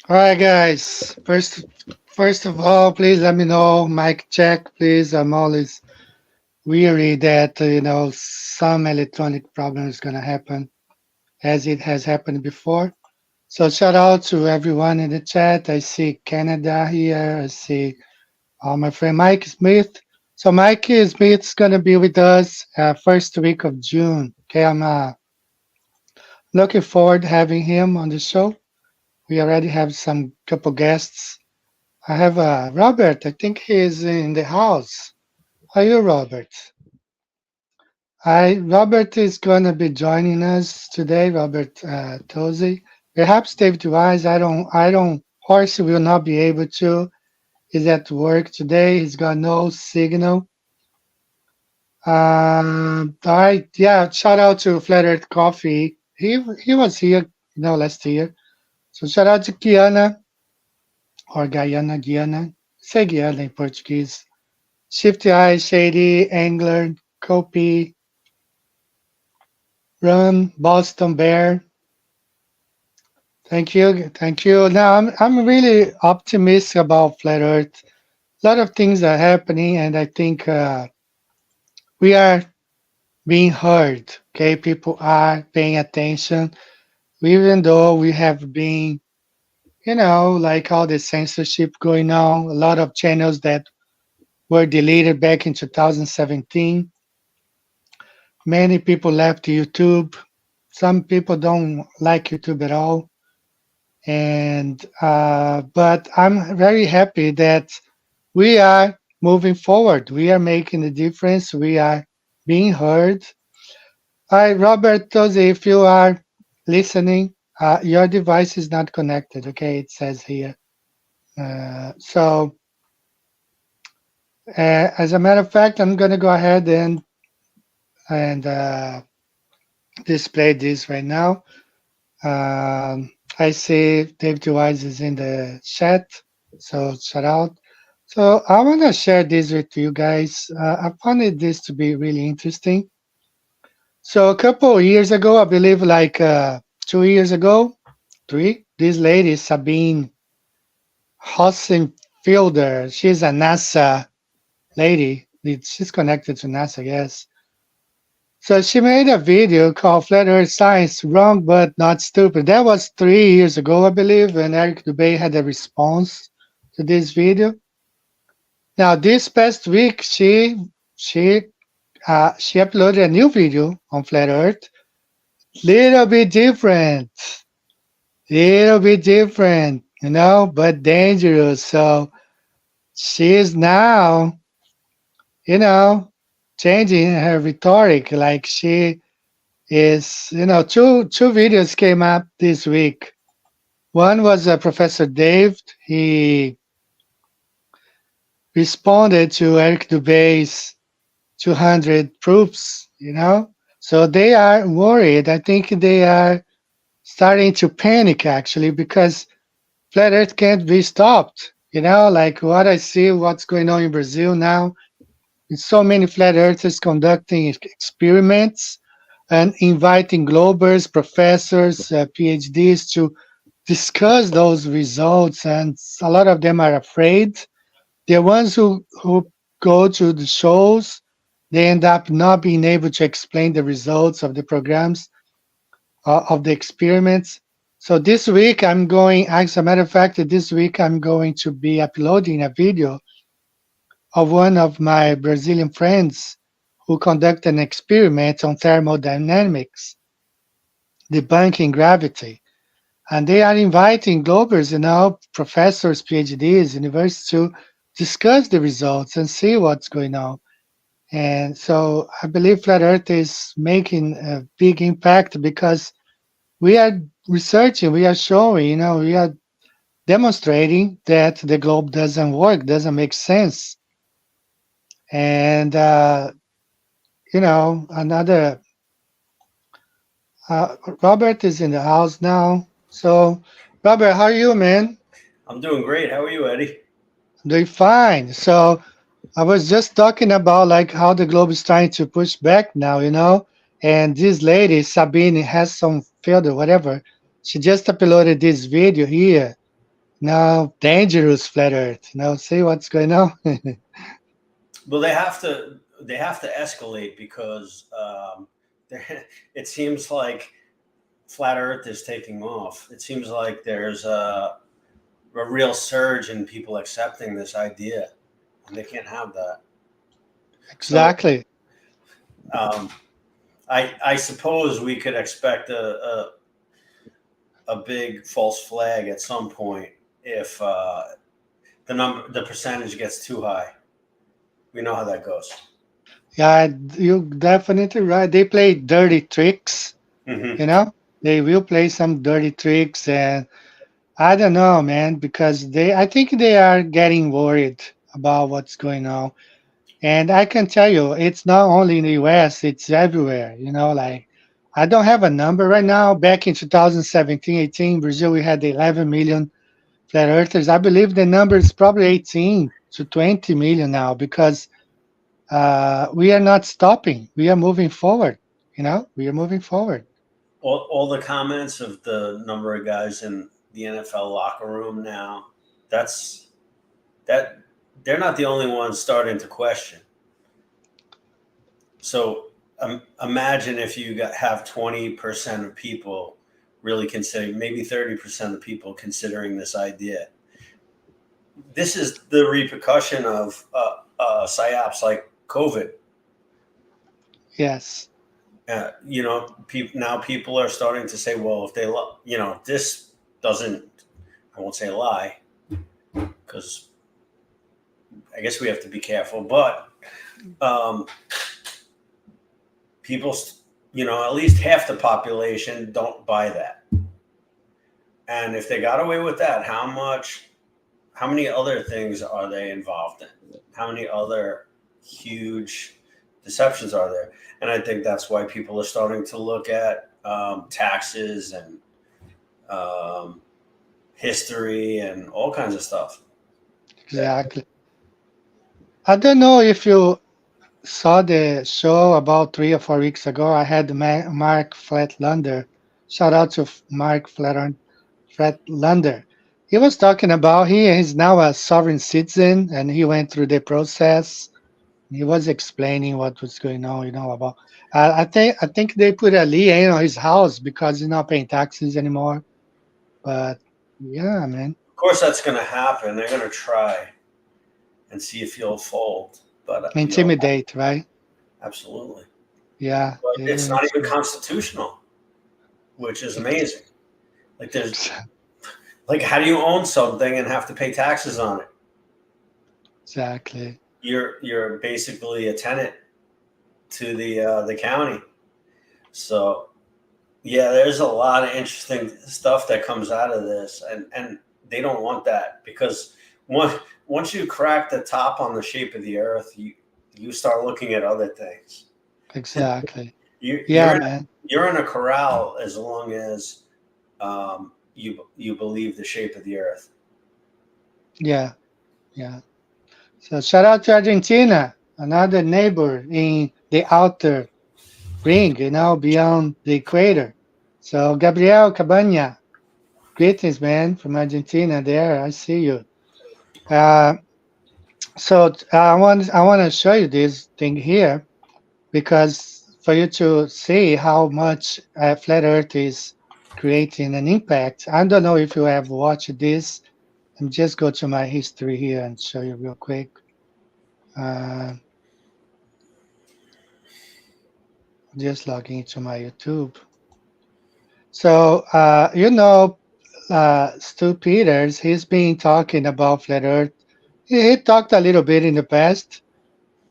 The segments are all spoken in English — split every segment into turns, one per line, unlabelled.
All right, guys. First of all, please let me know. Mic check, please. I'm always weary that some electronic problem is gonna happen, as it has happened before. So shout out to everyone in the chat. I see Canada here. I see my friend Mike Smith. So Mike Smith's gonna be with us first week of June. Okay, I'm looking forward to having him on the show. We already have some couple guests. I have Robert. I think he's in the house. How are you, Robert? Robert is going to be joining us today. Robert Tozy. Perhaps David Wise. I don't. Horace will not be able to. He's at work today. He's got no signal. All right. Yeah. Shout out to Flat Earth Coffee. He was here, last year. So shout out to Kiana or Guiana. Say Guiana in Portuguese. Shifty Eye, Shady, Angler, Kopi, Run, Boston Bear. Thank you, thank you. Now I'm really optimistic about Flat Earth. A lot of things are happening, and I think we are being heard. Okay, people are paying attention, even though we have been, like all the censorship going on. A lot of channels that were deleted back in 2017. Many people left YouTube. Some people don't like YouTube at all, and but I'm very happy that we are moving forward. We are making a difference. We are being heard. Hi, Robert Tosi, if you are listening, your device is not connected. Okay, it says here. So, as a matter of fact, I'm going to go ahead and display this right now. I see David Wise is in the chat, so shout out. So I want to share this with you guys. I found this to be really interesting. So a couple of years ago, I believe like 2 years ago, three, this lady, Sabine Hossenfelder, she's a NASA lady. She's connected to NASA, I guess. So she made a video called Flat Earth Science Wrong But Not Stupid. That was 3 years ago, I believe, and Eric Dubay had a response to this video. Now, this past week, she uploaded a new video on Flat Earth. Little bit different, but dangerous. So she is now, you know, changing her rhetoric. Like she is, two videos came up this week. One was Professor Dave. He responded to Eric Dubay's 200 proofs. So they are worried. I think they are starting to panic actually because flat Earth can't be stopped. Like what I see, what's going on in Brazil now. With so many flat earthers conducting experiments and inviting Globers, professors, PhDs to discuss those results, and a lot of them are afraid. The ones who go to the shows, they end up not being able to explain the results of the programs, of the experiments. So this week I'm going, as a matter of fact, this week I'm going to be uploading a video of one of my Brazilian friends who conducted an experiment on thermodynamics, debunking gravity. And they are inviting Globers, professors, PhDs, universities to discuss the results and see what's going on. And so I believe Flat Earth is making a big impact because we are researching, we are showing, we are demonstrating that the globe doesn't work, doesn't make sense. And, another, Robert is in the house now. So, Robert, how are you, man?
I'm doing great. How are you, Eddie?
I'm doing fine. So, I was just talking about like how the globe is trying to push back now, and this lady, Sabine, has some field or whatever. She just uploaded this video here. No, dangerous flat Earth. No, see what's going on?
Well, they have to escalate because it seems like flat Earth is taking off. It seems like there's a real surge in people accepting this idea, and they can't have that. So
Exactly.
um, I suppose we could expect a big false flag at some point if the percentage gets too high. We know how that goes.
Yeah, you're definitely right. They play dirty tricks,
Hmm.
you know? They will play some dirty tricks, and I don't know, man, because I think they are getting worried about what's going on. And I can tell you, it's not only in the US, it's everywhere, like I don't have a number right now. Back in 2017, 18, Brazil, we had 11 million flat earthers. I believe the number is probably 18 to 20 million now because we are not stopping. We are moving forward. We are moving forward.
All the comments of the number of guys in the NFL locker room now, that's that they're not the only ones starting to question. So imagine if you have 20% of people really considering, maybe 30% of people considering this idea. This is the repercussion of psyops like COVID.
Yes,
Now people are starting to say, well, if this doesn't, I won't say lie because I guess we have to be careful, but um, people, at least half the population don't buy that. And if they got away with that, how many other things are they involved in? How many other huge deceptions are there? And I think that's why people are starting to look at taxes and um, history and all kinds of stuff.
exactly. I don't know if you saw the show about 3 or 4 weeks ago. I had Mark Flatlander. Shout out to Mark Flatlander. He was talking about he is now a sovereign citizen and he went through the process. He was explaining what was going on, about. I think they put a lien on his house because he's not paying taxes anymore. But yeah, man,
Of course, that's going to happen. They're going to try and see if you'll fold, but
intimidate, right?
absolutely.
Yeah,
But
they will
it's not even
intimidate.
constitutional, which is amazing. Like how do you own something and have to pay taxes on it?
Exactly.
You're basically a tenant to the county. So yeah, there's a lot of interesting stuff that comes out of this, and they don't want that because once once you crack the top on the shape of the Earth, you start looking at other things.
Exactly.
You
Yeah, man.
you're in a corral as long as you believe the shape of the Earth.
Yeah, yeah. So shout out to Argentina, another neighbor in the outer ring, beyond the equator. So Gabriel Cabana, greetings, man, from Argentina. There, I see you. Uh, so I want to show you this thing here because for you to see how much flat Earth is creating an impact. I don't know if you have watched this. Let me just go to my history here and show you real quick. Uh, just logging into my YouTube. So, Stu Peters, he's been talking about flat Earth. He talked a little bit in the past,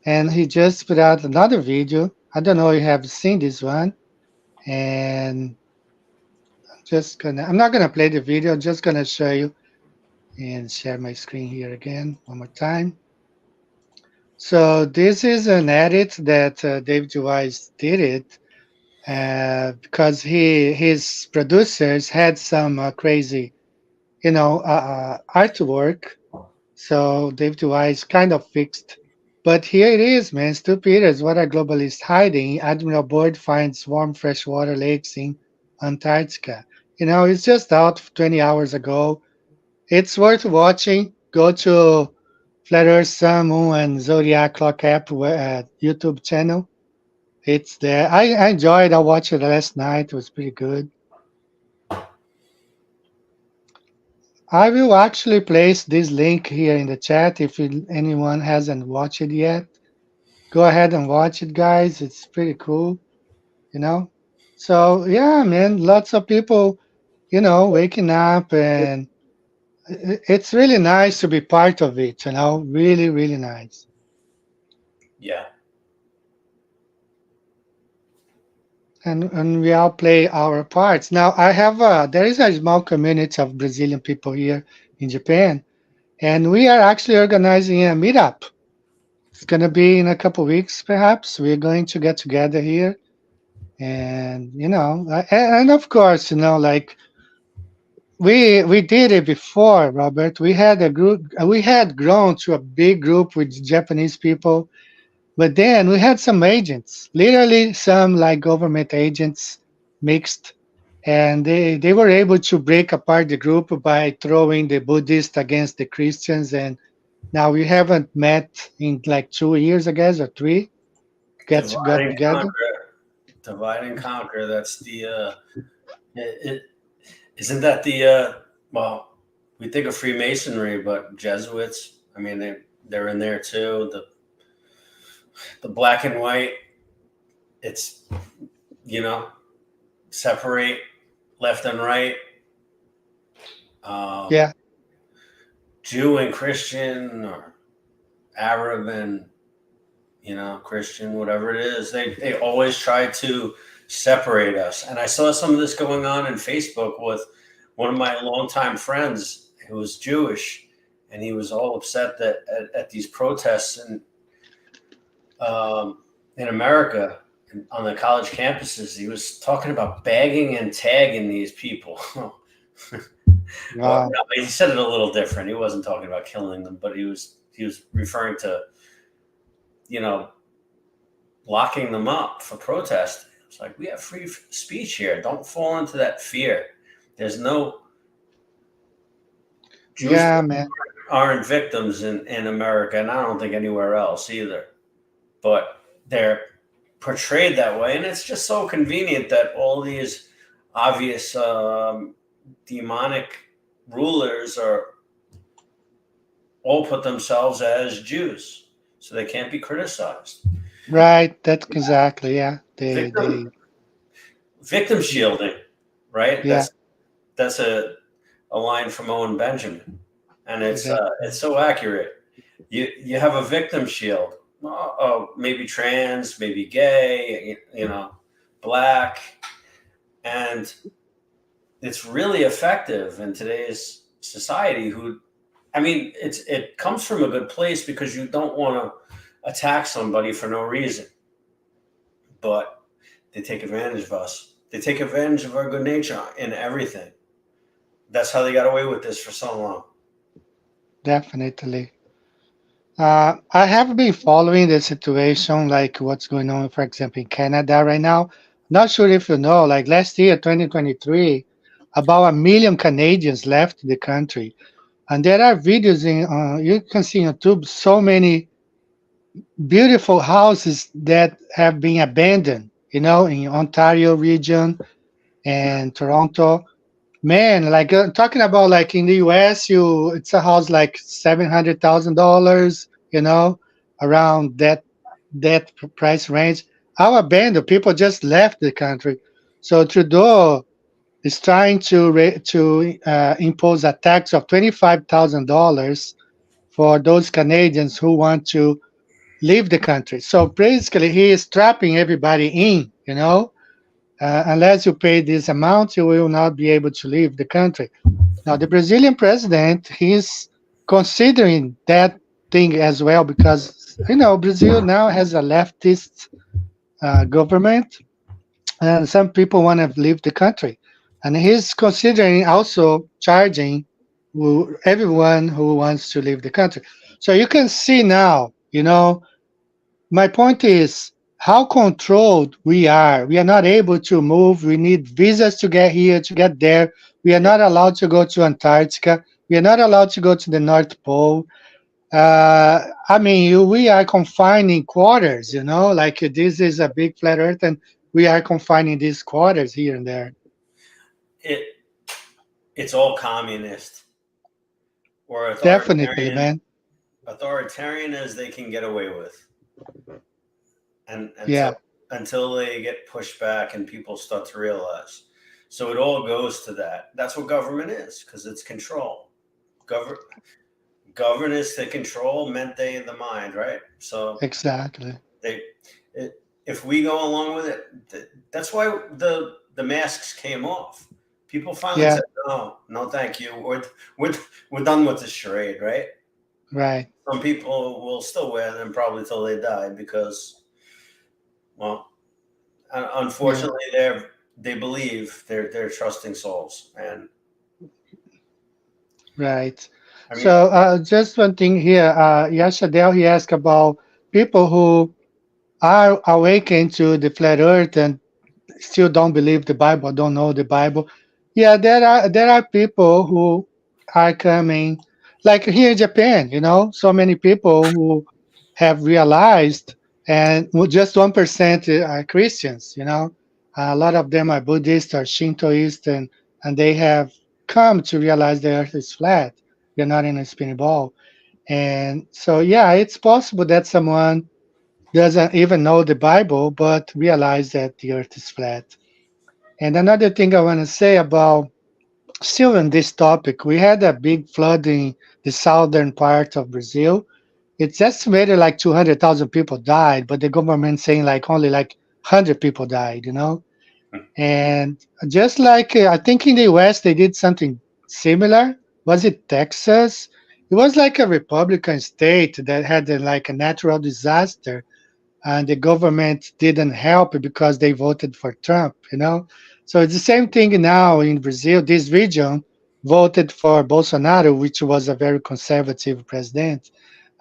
and he just put out another video. I don't know if you have seen this one, and I'm not gonna play the video. I'm just gonna show you and share my screen here again one more time. So this is an edit that David Wise did it because his producers had some crazy, artwork. So David Wise kind of fixed. But here it is, man. Stu Peters, what are globalists hiding? Admiral Boyd finds warm freshwater lakes in Antarctica. It's just out 20 hours ago. It's worth watching. Go to Flat Earth, Sun, Moon, and Zodiac Clock app YouTube channel. It's there. I enjoyed. I watched it last night. It was pretty good. I will actually place this link here in the chat if anyone hasn't watched it yet. Go ahead and watch it, guys. It's pretty cool, you know. So yeah, man, lots of people, waking up, and it's really nice to be part of it. Really, really nice.
Yeah.
And we all play our parts. Now I have there is a small community of Brazilian people here in Japan, and we are actually organizing a meetup. It's gonna be in a couple weeks, perhaps. We're going to get together here, and and of course, like we did it before, Robert. We had a group. We had grown to a big group with Japanese people, but then we had some agents, literally some like government agents mixed, and they were able to break apart the group by throwing the Buddhists against the Christians, and now we haven't met in like 2 years, I guess, or three.
Divide
Got
and
together.
conquer. Divide and conquer. That's the. It isn't that the. Well, we think of Freemasonry, but Jesuits. I mean, they're in there too. The black and white. It's you know separate left and right. Um,
Yeah,
Jew and Christian, or Arab and Christian, whatever it is, they always try to separate us. And I saw some of this going on in Facebook with one of my longtime friends who was Jewish, and he was all upset that at these protests in America on the college campuses, he was talking about bagging and tagging these people. Well,
wow.
no, he said it a little different. He wasn't talking about killing them, but he was referring to you know locking them up for protesting. It's like we have free speech here. Don't fall into that fear. There's no Jewish
Yeah,
people
man.
aren't victims in America, and I don't think anywhere else either. But they're portrayed that way, and it's just so convenient that all these obvious demonic rulers are all put themselves as Jews, so they can't be criticized.
Right. That's exactly. Yeah. They.
Victim victim shielding, right?
Yeah.
That's a line from Owen Benjamin, and
That.
it's so accurate. You have a victim shield. Oh, maybe trans, maybe gay, black, and it's really effective in today's society. I mean, it comes from a good place because you don't want to attack somebody for no reason, but they take advantage of us. They take advantage of our good nature in everything. That's how they got away with this for so long.
Definitely. I have been following the situation, like what's going on, for example, in Canada right now. Not sure if you know, like last year, 2023, about 1 million Canadians left the country. And there are videos you can see on YouTube, so many beautiful houses that have been abandoned, in Ontario region and Toronto. Man, like talking about like in the US, it's a house like $700,000, around that price range. Our abandoned people just left the country. So Trudeau is trying to impose a tax of $25,000 for those Canadians who want to leave the country. So basically, he is trapping everybody in. Unless you pay this amount, you will not be able to leave the country. Now, the Brazilian president, he's considering that thing as well because, Brazil now has a leftist government and some people want to leave the country. And he's considering also charging everyone who wants to leave the country. So you can see now, my point is how controlled we are. We are not able to move. We need visas to get here, to get there. We are not allowed to go to Antarctica. We are not allowed to go to the North Pole. I mean, we are confining quarters, like this is a big flat earth and we are confining these quarters here and there.
It it's all communist or
Definitely,
authoritarian,
man.
authoritarian as they can get away with, and
Yeah,
until they get pushed back and people start to realize. So it all goes to that. That's what government is, because it's control. Govern Governance to control meant they in the mind, right? So
exactly.
they, if we go along with it, that's why the masks came off. People finally
Yeah,
said, "No, no, thank you. We're we're done with this charade." Right?
right.
Some people will still wear them probably till they die because, well,
Yeah,
unfortunately, they believe they're trusting souls, and
right.
I mean,
So just one thing here. Yashadel, he asked about people who are awakened to the flat earth and still don't believe the Bible, don't know the Bible. Yeah, there are people who are coming, like here in Japan, so many people who have realized, and just 1% are Christians. A lot of them are Buddhist or Shintoist, and they have come to realize the Earth is flat. We're not in a spinning ball, and so yeah, it's possible that someone doesn't even know the Bible, but realize that the Earth is flat. And another thing I want to say about still in this topic, we had a big flood in the southern part of Brazil. It's estimated like 200,000 people died, but the government saying like only like 100 people died. And just like I think in the US, they did something similar. Was it Texas? It was like a Republican state that had like a natural disaster and the government didn't help because they voted for Trump. So it's the same thing now in Brazil. This region voted for Bolsonaro, which was a very conservative president,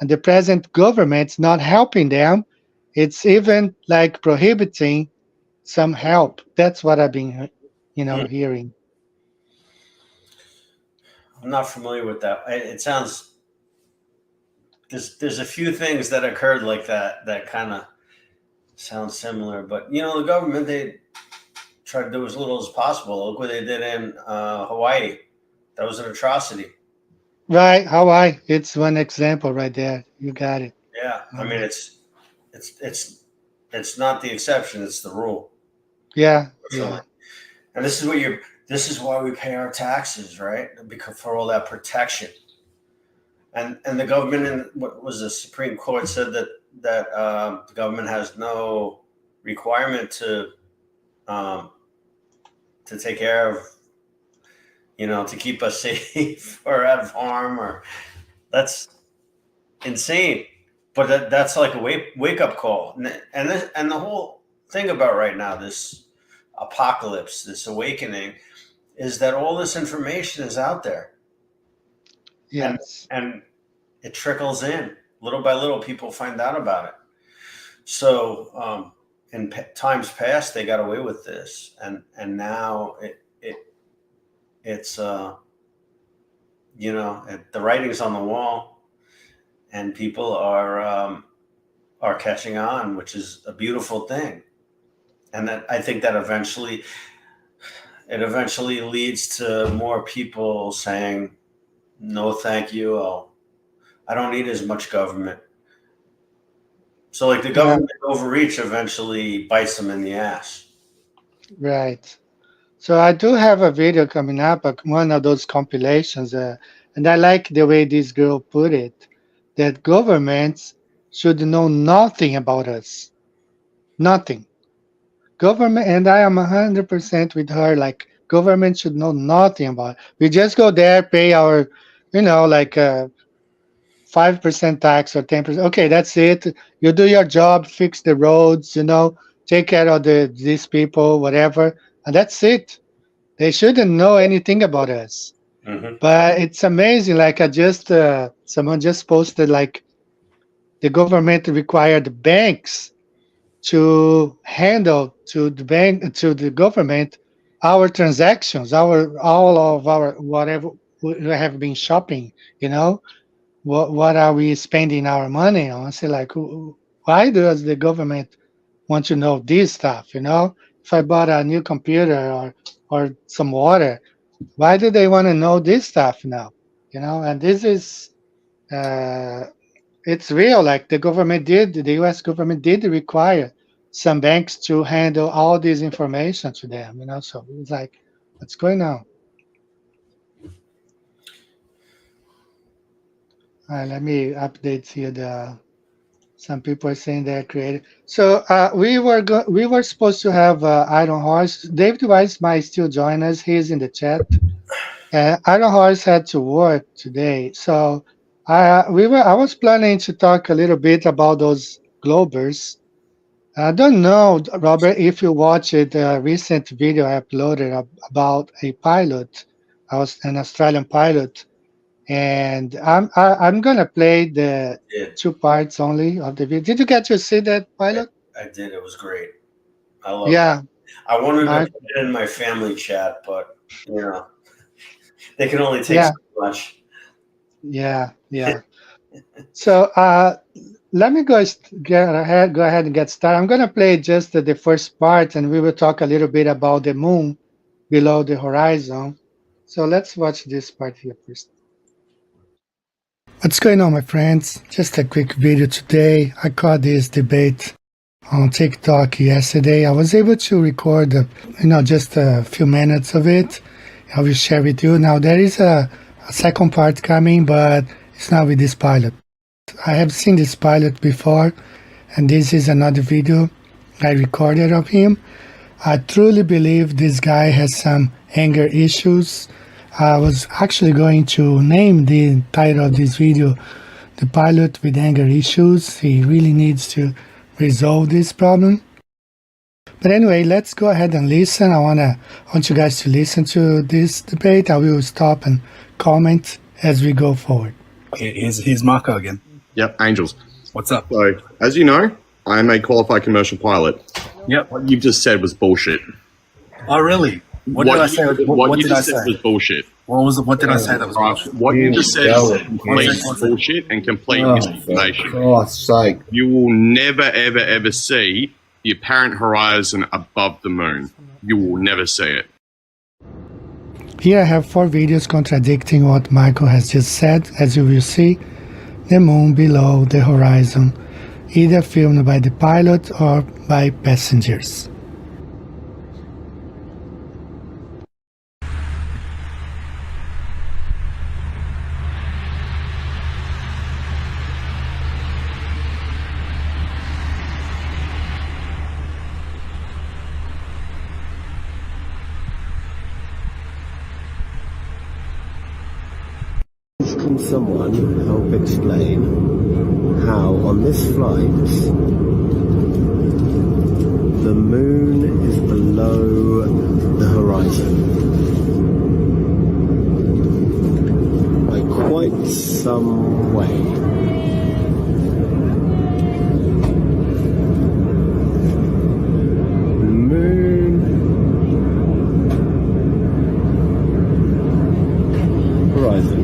and the present government's not helping them. It's even like prohibiting some help. That's what I've been, hearing.
I'm not familiar with that. It sounds there's a few things that occurred like that kind of sound similar, but the government they try to do as little as possible. Look what they did in Hawaii. That was an atrocity.
Right, Hawaii. It's one example right there. You got it.
Yeah, I mean
Hawaii.
it's it's it's not the exception; it's the rule.
Yeah, yeah,
Unfortunately, and this is what you're. This is why we pay our taxes, right? Because for all that protection, and the government and what was the Supreme Court said that the government has no requirement um, to take care of to keep us safe or out of harm or that's insane. But that's like a wake up call, and the whole thing about right now, this apocalypse, this awakening, is that all this information is out there, and
yes.
and it trickles in little by little. People find out about it. So in times past, they got away with this, and now it's the writing's on the wall, and people are catching on, which is a beautiful thing. And that I think that eventually leads to more people saying, "No, thank you. I don't need as much government." So, like the
Yeah,
government overreach eventually bites them in the ass.
right. So I do have a video coming up, one of those compilations, and I like the way this girl put it, that governments should know nothing about us, nothing. Government, and I am 100% with her. Like government should know nothing about. We just go there, pay our, like 5% tax or 10%. Okay, that's it. You do your job, fix the roads, take care of these people, whatever, and that's it. They shouldn't know anything about us.
Hmm.
But it's amazing. Like I just someone just posted like the government required banks to handle to the bank to the government our transactions, our all of our whatever who have been shopping, you know, what are we spending our money on? Say like, why does the government want to know this stuff? You know, if I bought a new computer or some water, why do they want to know this stuff now? You know, and this is uh, it's real. Like the U.S. government did require some banks to handle all this information to them. You know, so it's like, what's going on? Let me update here. The Some people are saying they're creative. So we were supposed to have Iron Horse. David Weiss might still join us. He's in the chat. Iron Horse had to work today, so I was planning to talk a little bit about those Globers. I don't know, Robert, if you watched the recent video I uploaded about a pilot. I was an Australian pilot, and I'm gonna play the
Did
2 parts only of the video. Did you get to see that pilot?
I did. It was great. I love that.
Yeah,
I wanted to
Mark.
put it in my family chat, but you know they can only take
Yeah,
so much.
yeah. So let me go ahead and get started. I'm gonna play just the first part, and we will talk a little bit about the moon below the horizon. So let's watch this part here first. What's going on, my friends? Just a quick video today. I caught this debate on TikTok yesterday. I was able to record, just a few minutes of it. I will share with you. Now there is a second part coming, but it's not with this pilot. I have seen this pilot before, and this is another video I recorded of him. I truly believe this guy has some anger issues. I was actually going to name the title of this video, The Pilot with Anger Issues. He really needs to resolve this problem. But anyway, let's go ahead and listen. I want you guys to listen to this debate. I will stop and comment as we go forward.
Here's Marco again.
Yep, Angels.
What's up?
So, as you know, I'm a qualified commercial pilot.
Yep.
What you've just said was bullshit.
Oh, really? What did I say? What
you
did I
just
say?
said was bullshit.
What did I say that was
Right.
bullshit?
What you just said is complete
One second.
bullshit and complete
For
misinformation.
Christ's sake.
You will never, ever, ever see the apparent horizon above the moon. You will never see it.
Here I have 4 videos contradicting what Michael has just said. As you will see, the moon below the horizon, either filmed by the pilot or by passengers.
Can someone help explain how on this flight the moon is below the horizon by quite some way? Moon horizon.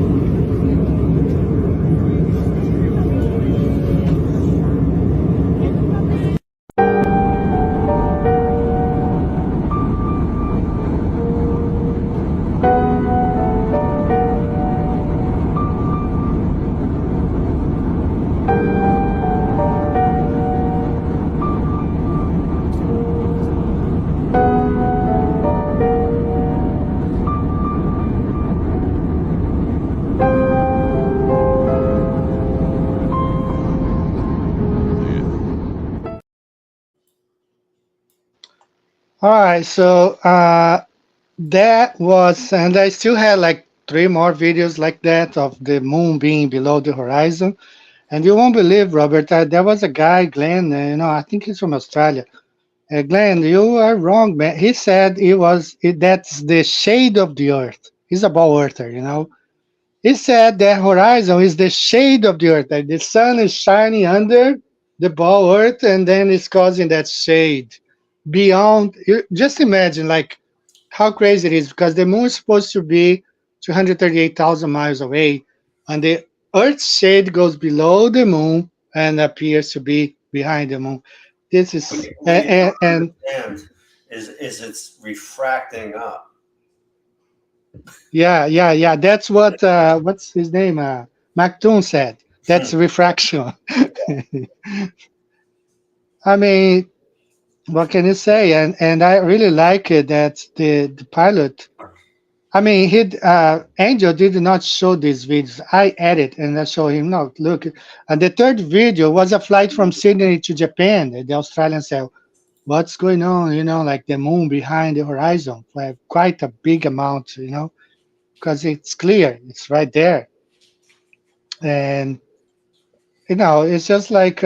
All right, so that was, and I still had like 3 more videos like that of the moon being below the horizon. And you won't believe, Robert, there was a guy, Glenn, I think he's from Australia. Glenn, you are wrong, man. He said that's the shade of the earth. He's a ball earther, He said that horizon is the shade of the earth. That the sun is shining under the ball earth, and then it's causing that shade beyond. Just imagine, like, how crazy it is, because the moon is supposed to be 238,000 miles away, and the Earth's shade goes below the moon and appears to be behind the moon. This is
What you don't
and
understand is it's refracting up.
yeah. That's what what's his name? McToon said. That's refraction. I mean, what can you say? And I really like it that the pilot. I mean, he Angel did not show these videos. I edit and I show him. No, look. And the third video was a flight from Sydney to Japan. The Australian said, "What's going on?" You know, like the moon behind the horizon, for quite a big amount. You know, because it's clear, it's right there, and you know, it's just like.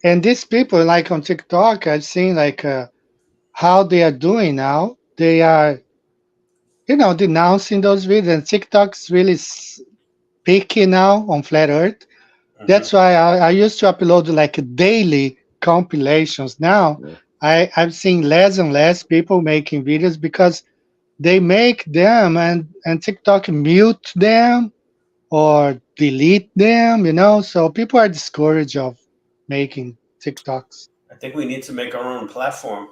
And these people, like on TikTok, I've seen like how they are doing now. They are, you know, denouncing those videos. And TikTok's really picky now on flat Earth. That's why I used to upload like daily compilations. Now I'm seeing less and less people making videos because they make them and TikTok mute them or delete them, you know. So people are discouraged of making TikToks.
I think we need to make our own platform.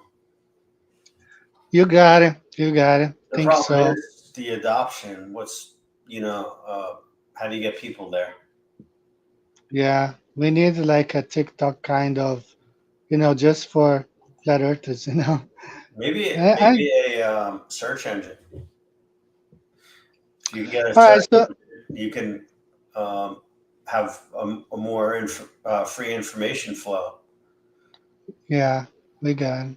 You got it. You got it.
The
Think
problem
so.
is the adoption. What's how do you get people there?
Yeah, we need like a TikTok kind of, you know, just for flat earthers, you know.
Maybe
I,
a search engine. If you get a
all right,
search,
so
you can have a more free information flow.
yeah, we got it.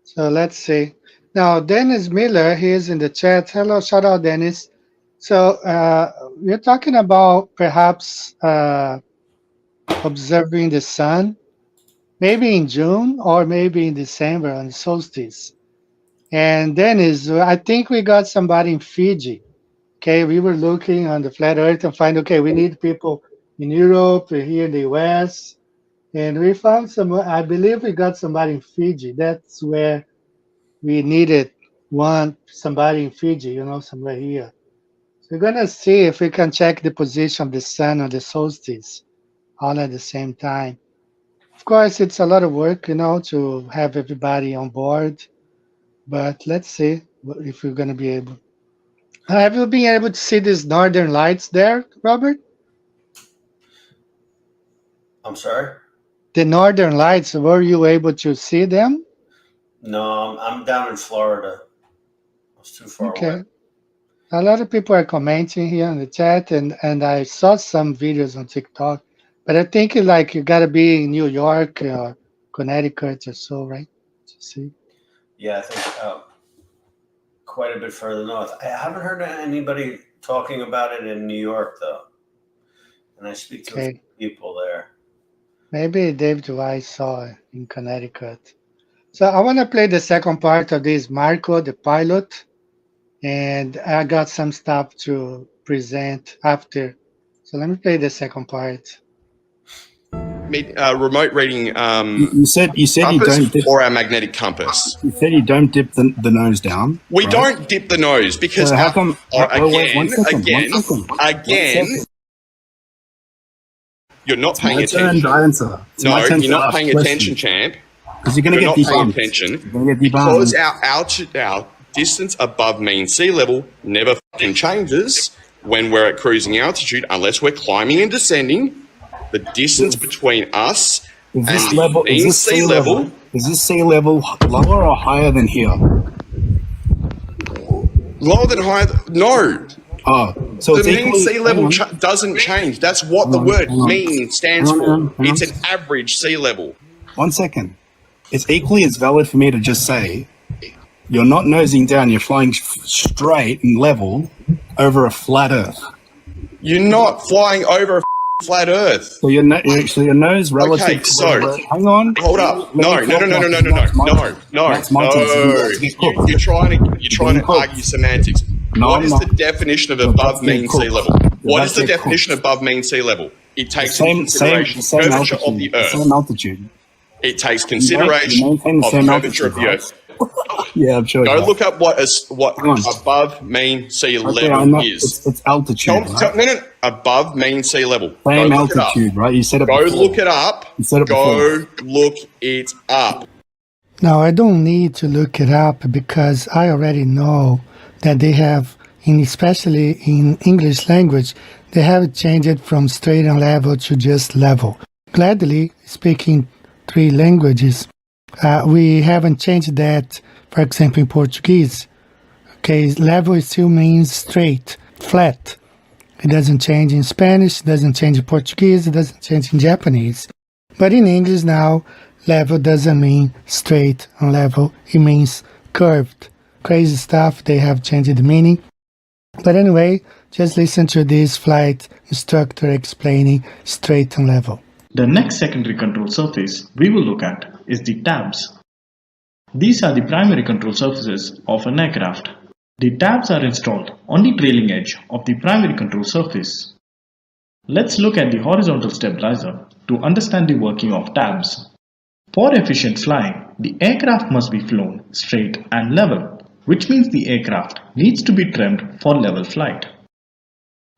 So let's see. Now, Dennis Miller, he is in the chat. Hello, shout out, Dennis. So we're talking about perhaps observing the sun, maybe in June or maybe in December on the solstice. And Dennis, I think we got somebody in Fiji. Okay, we were looking on the flat earth and find, okay, we need people in Europe, here in the US. And we found some, I believe we got somebody in Fiji. That's where we needed somebody in Fiji, you know, somewhere here. So we're gonna see if we can check the position of the sun on the solstice all at the same time. Of course, it's a lot of work, you know, to have everybody on board, but let's see if we're gonna be able. Have you been able to see these northern lights there, Robert?
I'm sorry?
The northern lights, were you able to see them?
No, I'm down in Florida. I was too far away.
Okay. A lot of people are commenting here in the chat, and I saw some videos on TikTok, but I think like you gotta be in New York or Connecticut or so, right? To see.
Yeah, I think quite a bit further north. I haven't heard anybody talking about it in New York, though. And I speak to a few people there.
Maybe Dave Dwight saw it in Connecticut. So I want to play the second part of this, Marco, the pilot. And I got some stuff to present after. So let me play the second part.
Remote reading
You said you don't dip,
or our magnetic compass.
you said you don't dip the nose down.
We
right?
don't dip the nose because
So how come? Wait, one second.
you're not paying
My turn
attention.
to answer. It's
No,
my turn
you're
to
not
ask
paying
questions.
attention, champ.
Because you're going to
You're
get
not paying
debunked.
attention
You're going to get
because
debunked.
our distance above mean sea level never fucking changes when we're at cruising altitude unless we're climbing and descending. The distance between us
Is this
and
level?
mean
Is this sea level? Is this sea level lower or higher than here?
lower than higher. No.
Oh, so
The
it's
mean
equally,
sea level doesn't change. That's what the word mean stands for. It's an average sea level.
1 second. It's equally as valid for me to just say you're not nosing down. You're flying straight and level over a flat Earth.
You're not flying over a flat Earth.
So your nose relative.
Okay,
to
so
the, hang on.
hold up. No.
That's my turn.
You're trying to argue semantics.
No,
What
I'm
is
not.
the definition of
No,
above
that's
mean
getting
sea
cooked.
level? What
That's
is the
getting
definition
cooked.
of above mean sea level? It takes
Same
into consideration the curvature of the
altitude.
Earth.
Same altitude.
It takes
You
consideration
maintain the
of
same
curvature of the
altitude,
Earth.
Yeah, I'm sure.
Go
you are.
look up what
Come on.
above mean sea
Okay, I
level
know.
is.
It's altitude, right?
No, above mean sea level. Go
Same
look it up.
altitude, right? You said it
Go
before.
look it up.
You said it
Go look it up.
Now, I don't need to look it up because I already know that they have, especially in English language, they have changed it from straight and level to just level. Gladly speaking 3 languages, we haven't changed that, for example, in Portuguese. Okay, level still means straight, flat. It doesn't change in Spanish, it doesn't change in Portuguese, it doesn't change in Japanese. But in English now, level doesn't mean straight and level, it means curved. Crazy stuff, they have changed the meaning. But anyway, just listen to this flight instructor explaining straight and level.
The next secondary control surface we will look at is the tabs. These are the primary control surfaces of an aircraft. The tabs are installed on the trailing edge of the primary control surface. Let's look at the horizontal stabilizer to understand the working of tabs. For efficient flying, the aircraft must be flown straight and level, which means the aircraft needs to be trimmed for level flight.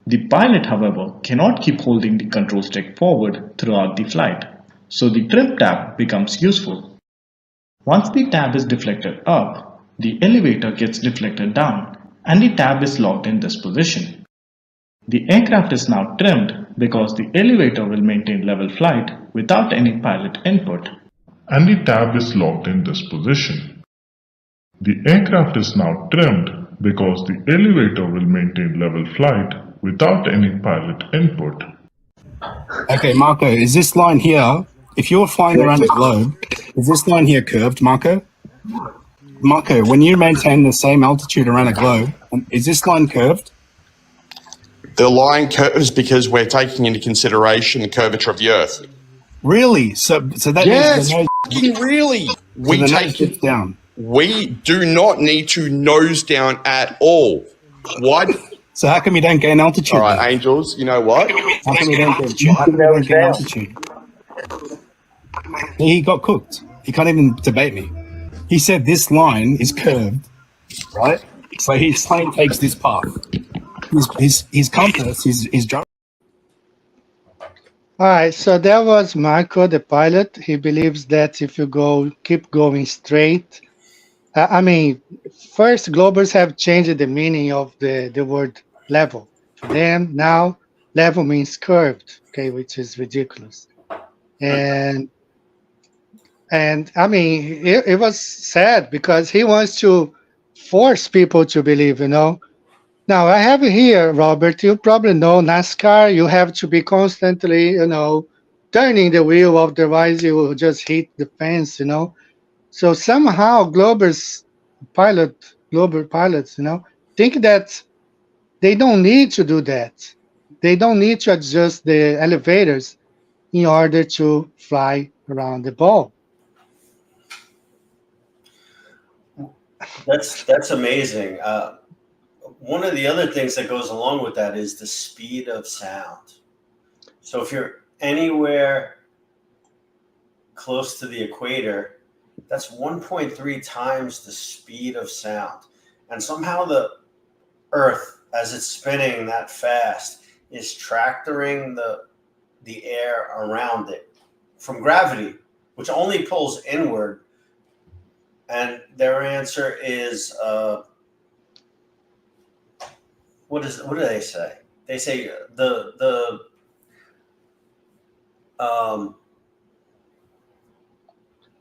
The pilot, however, cannot keep holding the control stick forward throughout the flight, so the trim tab becomes useful. Once the tab is deflected up, the elevator gets deflected down and the tab is locked in this position. The aircraft is now trimmed because the elevator will maintain level flight without any pilot input.
And the tab is locked in this position. The aircraft is now trimmed because the elevator will maintain level flight without any pilot input.
Okay, Marco, is this line here, if you're flying around the globe, is this line here curved, Marco? Marco, when you maintain the same altitude around a globe, is this line curved?
The line curves because we're taking into consideration the curvature of the Earth.
Really? So that
Yes,
means
fucking really. We
the nose
take
dips down.
We do not need to nose down at all. Why?
So how come you don't gain altitude?
All right,
then?
Angels. You know what?
How come you don't gain altitude? He got cooked. He can't even debate me. He said this line is curved, right? So his plane takes this path. His compass, his gyro.
All right, so that was Marco, the pilot. He believes that if you keep going straight, first Globers have changed the meaning of the word level. To them now, level means curved, okay, which is ridiculous. And it was sad because he wants to force people to believe, Now, I have here, Robert, you probably know NASCAR, you have to be constantly, turning the wheel, otherwise you will just hit the fence, So somehow Glober pilots, think that they don't need to do that. They don't need to adjust the elevators in order to fly around the ball.
That's amazing. One of the other things that goes along with that is the speed of sound. So if you're anywhere close to the equator, that's 1.3 times the speed of sound. And somehow the Earth, as it's spinning that fast, is tractoring the air around it from gravity, which only pulls inward. And their answer is, what do they say? They say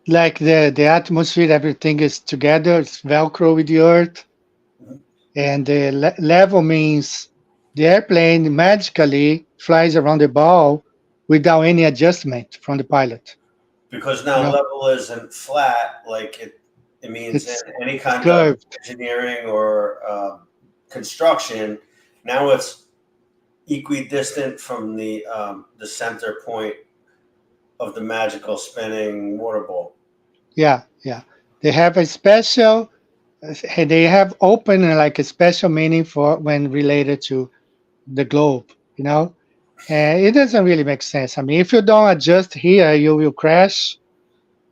like the atmosphere, everything is together, it's Velcro with the Earth. And the level means the airplane magically flies around the ball without any adjustment from the pilot.
Because now level isn't flat, like it means
It's
in any kind
curved.
of engineering or construction. Now it's equidistant from the center point of the magical spinning water ball.
Yeah. They have a special, they have open like a special meaning for when related to the globe, and it doesn't really make sense. If you don't adjust here, you will crash.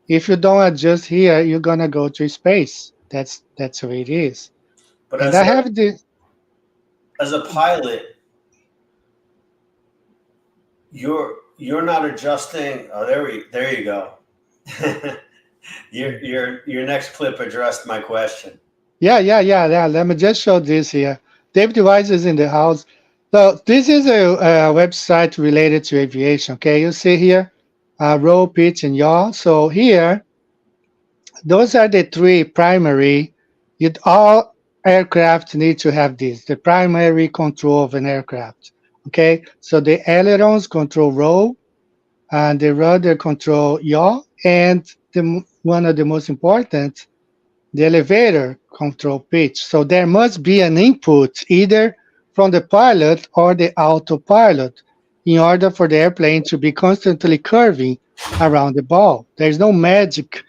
If you don't adjust here, you're gonna go to space. That's the way it is.
But
And I have the
as a pilot, you're not adjusting. Oh, there you go. Your next clip addressed my question.
yeah. Let me just show this here. David Wise is in the house. So this is a website related to aviation. Okay, you see here, roll, pitch, and yaw. So here, those are the three primary. All aircraft need to have this. The primary control of an aircraft. Okay, so the ailerons control roll, and the rudder control yaw, and one of the most important, the elevator control pitch. So there must be an input either from the pilot or the autopilot in order for the airplane to be constantly curving around the ball. There's no magic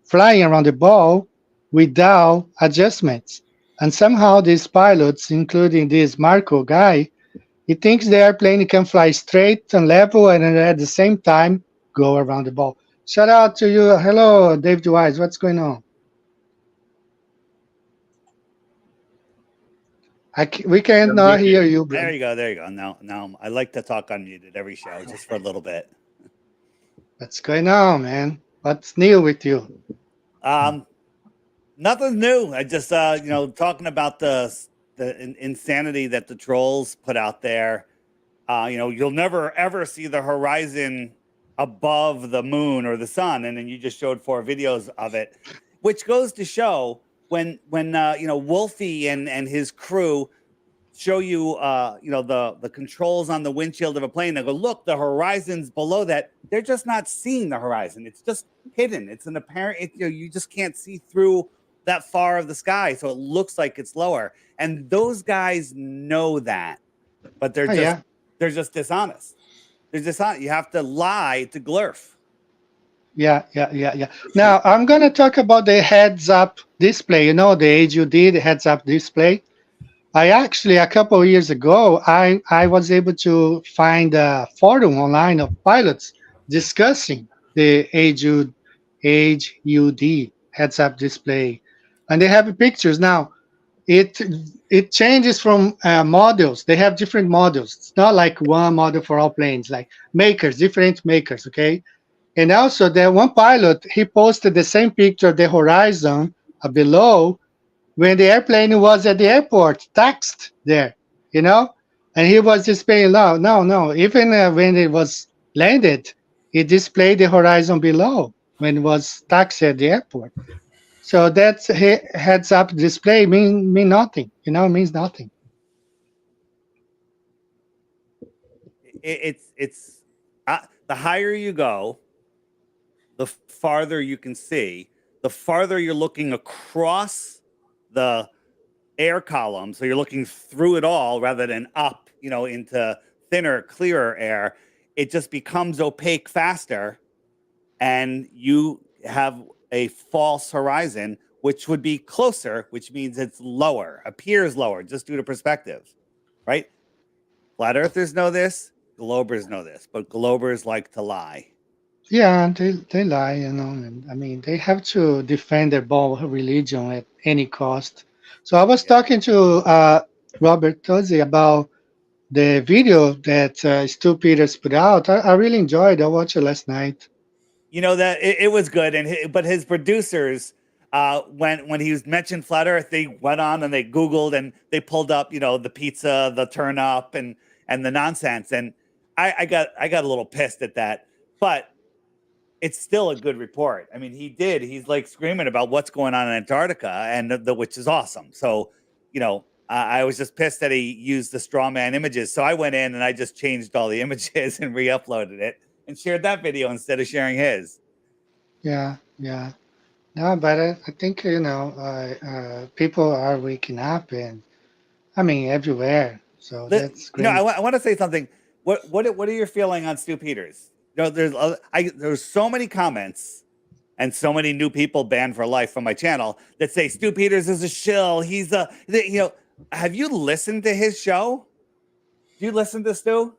flying around the ball without adjustments. And somehow these pilots, including this Marco guy, he thinks the airplane can fly straight and level and at the same time go around the ball. Shout out to you. Hello, David Wise. What's going on? We cannot hear you, bro.
There you go. There you go. Now I like to talk unmuted every show just for a little bit.
What's going on, man? What's new with you?
Nothing new. I just talking about the insanity that the trolls put out there. You'll never ever see the horizon above the moon or the sun, and then you just showed 4 videos of it, which goes to show when Wolfie and his crew show you the controls on the windshield of a plane. They go, look, the horizon's below that. They're just not seeing the horizon. It's just hidden. It's an apparent. You just can't see through that far of the sky, so it looks like it's lower. And those guys know that, but they're just dishonest. They're dishonest. You have to lie to glurf.
Yeah. Now I'm gonna talk about the heads-up display. You know, the HUD, the heads-up display. I actually, a couple of years ago, I was able to find a forum online of pilots discussing the HUD heads-up display, and they have pictures now. It changes from models. They have different models. It's not like one model for all planes. Like different makers. Okay, and also the one pilot, he posted the same picture of the horizon below when the airplane was at the airport, taxed there, and he was displaying, no. Even when it was landed, it displayed the horizon below when it was taxed at the airport. So that's heads up display mean nothing, means nothing.
It's the higher you go, the farther you can see, the farther you're looking across the air column. So you're looking through it all rather than up, into thinner, clearer air. It just becomes opaque faster, and you have a false horizon, which would be closer, which means it's lower, appears lower, just due to perspective, right? Flat earthers know this, globers know this, but globers like to lie.
Yeah, they lie, and I mean, they have to defend their ball religion at any cost. So I was talking to Robert Tozzi about the video that Stu Peters put out. I really enjoyed it. I watched it last night.
That it was good, but his producers, when he was mentioned flat Earth, they went on and they Googled and they pulled up, the pizza, the turn up, and the nonsense, and I got a little pissed at that, but it's still a good report. I mean, he's like screaming about what's going on in Antarctica, and which is awesome. So, I was just pissed that he used the straw man images. So I went in and I just changed all the images and re-uploaded it and shared that video instead of sharing his.
Yeah. No, but I think, people are waking up, and I mean, everywhere. So that's great.
I want to say something. What are your feeling on Stu Peters? There's so many comments and so many new people banned for life from my channel that say Stu Peters is a shill. He's have you listened to his show? Do you listen to Stu?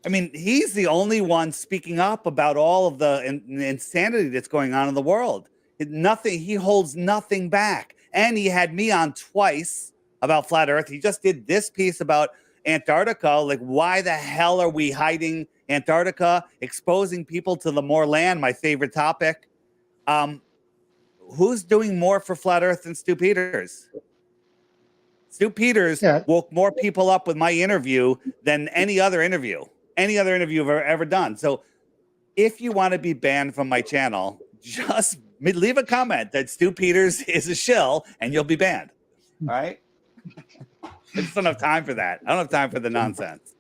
I mean, he's the only one speaking up about all of the insanity that's going on in the world. Nothing. He holds nothing back. And he had me on twice about flat Earth. He just did this piece about Antarctica. Like, why the hell are we hiding Antarctica, exposing people to the more land? My favorite topic. Who's doing more for flat Earth than Stu Peters? Stu Peters
Yeah.
woke more people up with my interview than any other interview I've ever done. So if you want to be banned from my channel, just leave a comment that Stu Peters is a shill and you'll be banned. All right? I just don't have time for that. I don't have time for the nonsense.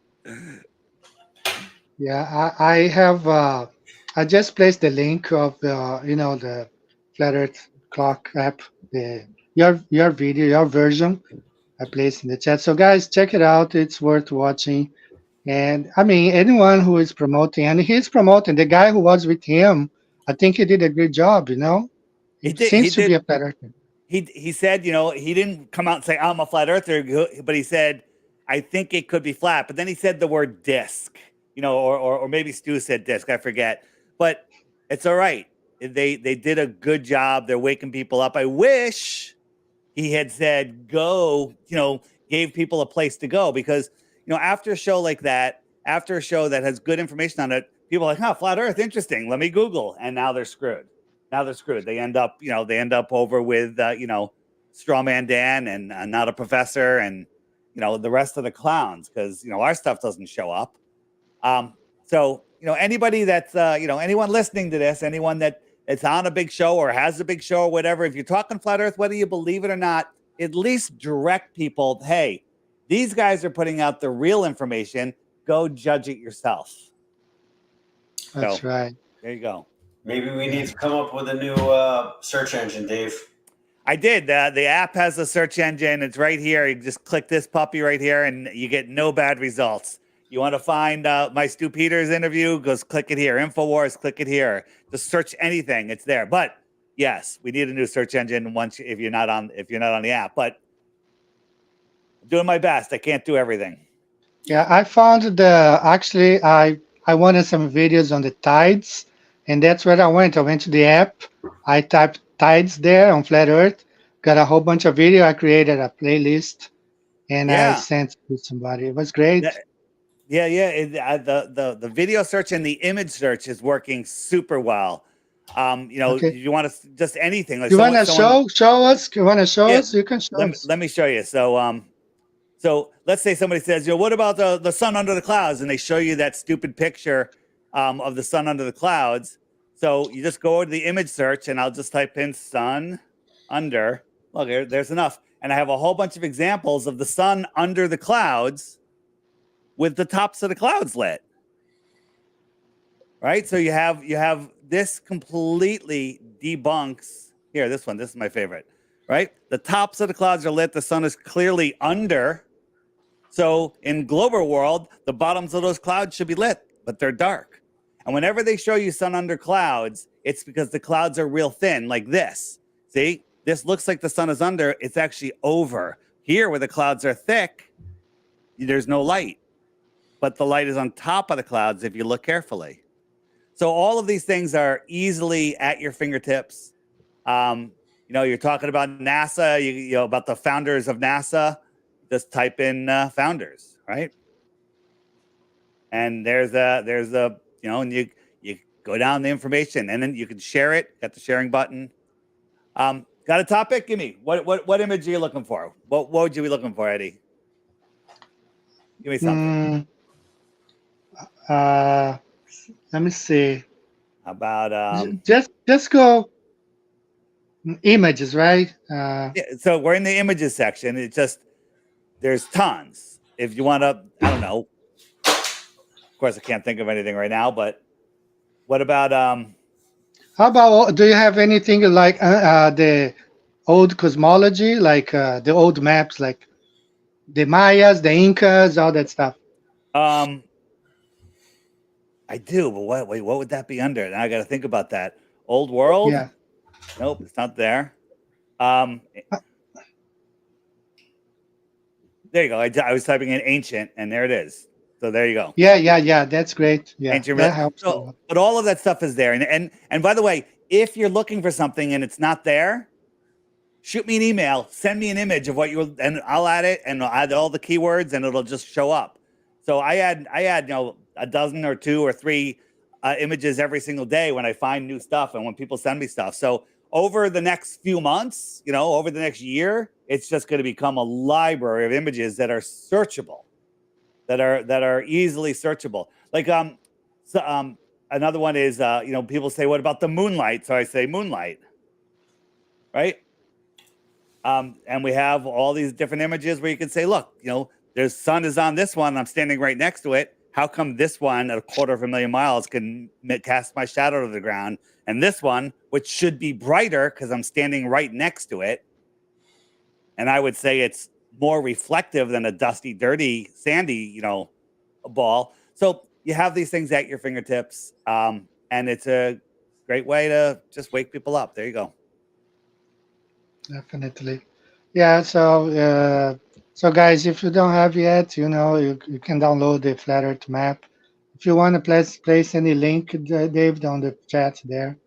Yeah, I have. I just placed the link of the the Flat Earth Clock app. Your video, your version. I placed in the chat. So guys, check it out. It's worth watching. And I mean, anyone who is promoting, and he's promoting the guy who was with him. I think he did a great job.
He
It
did. He
seems to be
did.
a flat earther.
He said, he didn't come out and say, I'm a flat earther, but he said, I think it could be flat. But then he said the word disc, or maybe Stu said disc, I forget. But it's all right. They did a good job. They're waking people up. I wish he had said go, gave people a place to go, because, after a show like that, after a show that has good information on it, people are like, flat earth, interesting. Let me Google. And now they're screwed. They end up, over with, Strawman Dan and Not a Professor and, the rest of the clowns, because, our stuff doesn't show up. So, anybody that's, anyone listening to this, anyone that it's on a big show or has a big show or whatever, if you're talking flat earth, whether you believe it or not, at least direct people, hey, these guys are putting out the real information. Go judge it yourself.
That's right.
There you go.
Maybe we need to come up with a new search engine, Dave.
I did. The app has a search engine. It's right here. You just click this puppy right here, and you get no bad results. You want to find my Stu Peters interview? Goes click it here. InfoWars, click it here. Just search anything. It's there. But yes, we need a new search engine if you're not on the app. But I'm doing my best. I can't do everything.
Yeah, I found actually I wanted some videos on the tides, and that's where I went. I went to the app. I typed tides there on Flat Earth. Got a whole bunch of video. I created a playlist, and I sent it to somebody. It was great.
Yeah. The video search and the image search is working super well.
Okay.
You want to just anything. Like
you want to show us? You want to show us? You can show us.
Let me show you. So let's say somebody says, what about the sun under the clouds? And they show you that stupid picture of the sun under the clouds. So you just go to the image search, and I'll just type in sun under. Look, there's enough. And I have a whole bunch of examples of the sun under the clouds with the tops of the clouds lit. Right? So you have this completely debunks. Here, this is my favorite. Right? The tops of the clouds are lit. The sun is clearly under. So in global world, the bottoms of those clouds should be lit, but they're dark. And whenever they show you sun under clouds, it's because the clouds are real thin, like this. See, this looks like the sun is under. It's actually over. Here, where the clouds are thick, there's no light. But the light is on top of the clouds if you look carefully. So all of these things are easily at your fingertips. You're talking about NASA, about the founders of NASA. Just type in founders, right? And there's and you go down the information, and then you can share it. Got the sharing button. Got a topic? Give me what image are you looking for? What would you be looking for, Eddie? Give me something.
Let me see.
How about
just go images, right?
Yeah, so we're in the images section. It's just there's tons. If you want to, I don't know. Of course, I can't think of anything right now. But what about
How about, do you have anything like the old cosmology, like the old maps, like the Mayas, the Incas, all that stuff?
I do, but what would that be under? Now I got to think about that. Old world?
Yeah.
Nope, it's not there. There you go. I was typing in ancient, and there it is. So there you go.
Yeah. That's great. Yeah,
Ancient
that
real.
helps a
So,
lot.
but all of that stuff is there. And by the way, if you're looking for something and it's not there, shoot me an email, send me an image of what you, and I'll add it and I'll add all the keywords and it'll just show up. So I add a dozen or two or three images every single day when I find new stuff and when people send me stuff. So over the next few months, over the next year, it's just going to become a library of images that are searchable, that are easily searchable. Like another one is people say, what about the moonlight? So I say moonlight, right? And we have all these different images where you can say, look, the sun is on this one. I'm standing right next to it. How come this one at 250,000 miles can cast my shadow to the ground? And this one, which should be brighter because I'm standing right next to it. And I would say it's more reflective than a dusty, dirty, sandy, ball. So you have these things at your fingertips. And it's a great way to just wake people up. There you go.
Definitely. Yeah. So guys, if you don't have yet, you can download the Flat Earth map. If you want to place any link, Dave, on the chat there.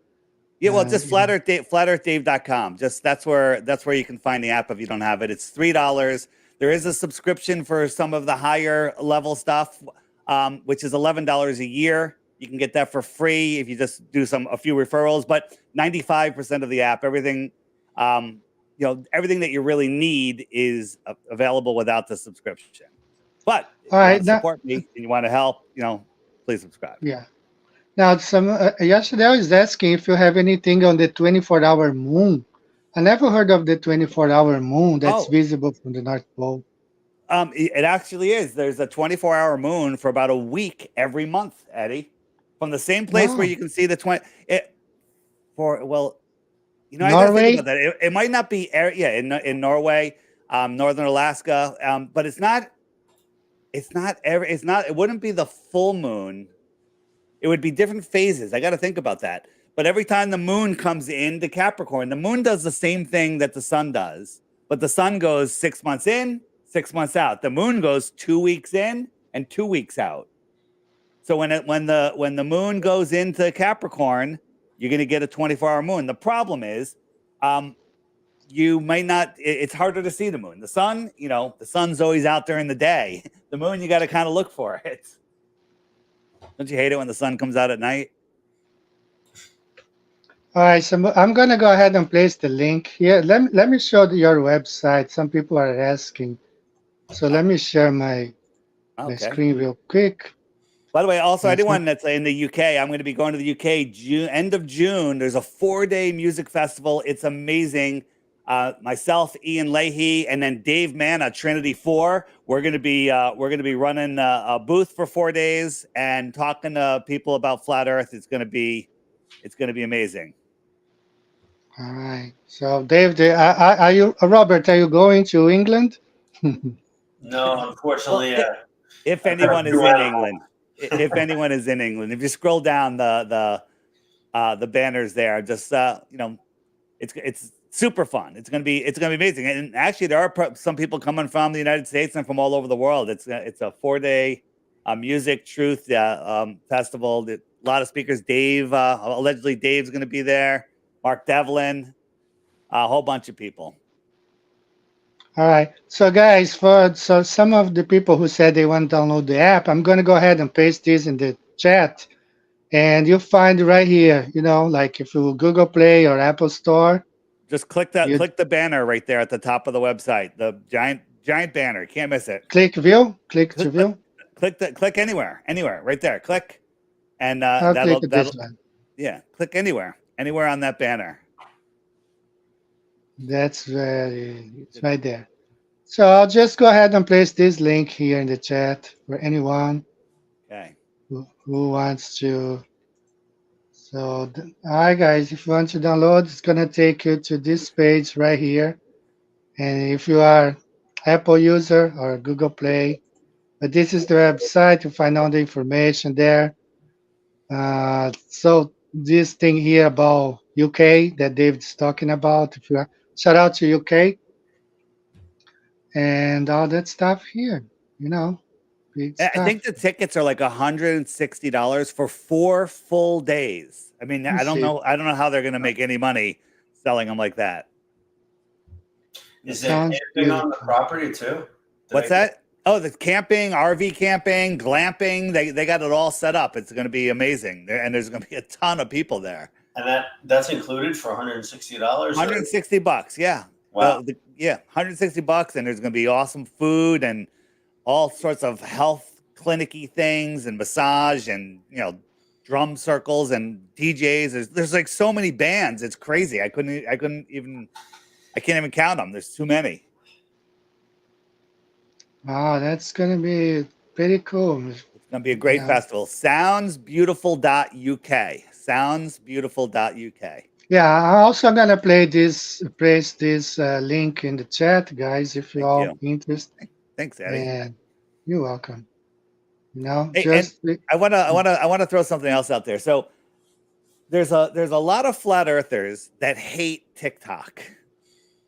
Yeah, well, just flatearthdave.com. Just that's where you can find the app if you don't have it. It's $3. There is a subscription for some of the higher level stuff, which is $11 a year. You can get that for free if you just do a few referrals. But 95% of the app, everything, everything that you really need is available without the subscription. But if you want to support me and you want to help, please subscribe.
Yeah. Now, yesterday I was asking if you have anything on the 24-hour moon. I never heard of the 24-hour moon that's visible from the North Pole.
It actually is. There's a 24-hour moon for about a week every month, Eddie, from the same place where you can see the 20. Norway? I got to think about that. It might not be, in Norway, northern Alaska, but it's not. It wouldn't be the full moon. It would be different phases. I got to think about that. But every time the moon comes into Capricorn, the moon does the same thing that the sun does, but the sun goes 6 months in, 6 months out. The moon goes 2 weeks in and 2 weeks out. So when the moon goes into Capricorn, you're going to get a 24-hour moon. The problem is, you might not. It's harder to see the moon. The sun, the sun's always out there in the day. The moon, you got to kind of look for it. Don't you hate it when the sun comes out at night?
All right, so I'm gonna go ahead and place the link here. Let me show your website. Some people are asking, so let me share my screen real quick.
By the way, also anyone that's in the UK, I'm going to be going to the UK end of June. There's a 4-day music festival. It's amazing. Myself, Ian Leahy, and then Dave Mann at Trinity 4. We're going to be running a booth for 4 days and talking to people about flat Earth. It's going to be amazing.
All right. So, Dave, are you Robert? Are you going to England?
No, unfortunately.
If anyone is in England, if you scroll down the banners there, just it's super fun. It's gonna be amazing. And actually, there are some people coming from the United States and from all over the world. It's a 4-day music truth festival. A lot of speakers. Dave, allegedly Dave's going to be there. Mark Devlin, a whole bunch of people.
All right. So, guys, so some of the people who said they want to download the app, I'm going to go ahead and paste this in the chat, and you'll find it right here. Like if you Google Play or Apple Store.
Just click that. Click the banner right there at the top of the website. The giant banner. You can't miss it.
Click view. Click to view.
Click anywhere. Right there. Click, and
I'll click this one.
Yeah. Click anywhere on that banner.
It's right there. So I'll just go ahead and place this link here in the chat for anyone who wants to. So, all right, guys, if you want to download, it's going to take you to this page right here. And if you are Apple user or Google Play, but this is the website to find all the information there. So this thing here about UK that David's talking about, if you are, shout out to UK and all that stuff here, big
I
stuff.
think the tickets are like $160 for 4 full days. I mean, I don't know how they're going to make any money selling them like that.
Is there
Sounds
camping on the
beautiful.
property too?
What's that? Oh, the camping, RV camping, glamping. They got it all set up. It's going to be amazing. And there's going to be a ton of people there.
And that's included for $160?
$160, yeah.
Wow.
Yeah, $160, and there's going to be awesome food and all sorts of health clinicy things and massage and drum circles and DJs. There's like so many bands. It's crazy. I can't even count them. There's too many.
Wow, that's gonna be pretty cool.
It's gonna be a great festival. Soundsbeautiful.uk. Soundsbeautiful.uk.
Yeah, I'm also gonna place this link in the chat, guys, if you're all interested.
Thanks, Eddie.
And you're welcome.
Hey, I wanna throw something else out there. So there's a lot of flat earthers that hate TikTok.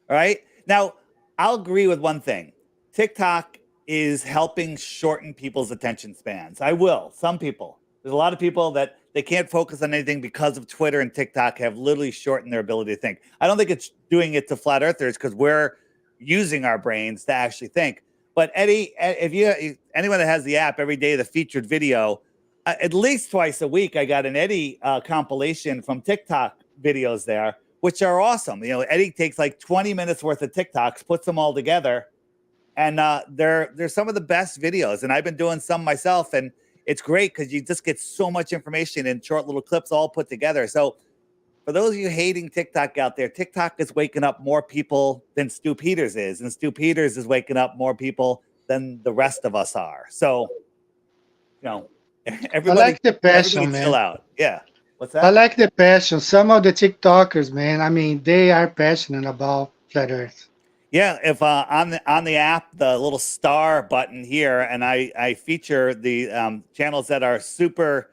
All right. Now, I'll agree with one thing. TikTok is helping shorten people's attention spans. I will. Some people. There's a lot of people that they can't focus on anything because of Twitter and TikTok have literally shortened their ability to think. I don't think it's doing it to flat earthers because we're using our brains to actually think. But Eddie, if anyone that has the app every day, the featured video, at least twice a week, I got an Eddie compilation from TikTok videos there, which are awesome. Eddie takes like 20 minutes worth of TikToks, puts them all together. And they're some of the best videos. And I've been doing some myself. And it's great because you just get so much information in short little clips all put together. So for those of you hating TikTok out there, TikTok is waking up more people than Stu Peters is. And Stu Peters is waking up more people than the rest of us are. So, everybody,
I like the passion, man.
Chill out. Yeah. What's that?
I like the passion. Some of the TikTokers, man, I mean, they are passionate about flat Earth.
Yeah, if on the app, the little star button here, and I feature the channels that are super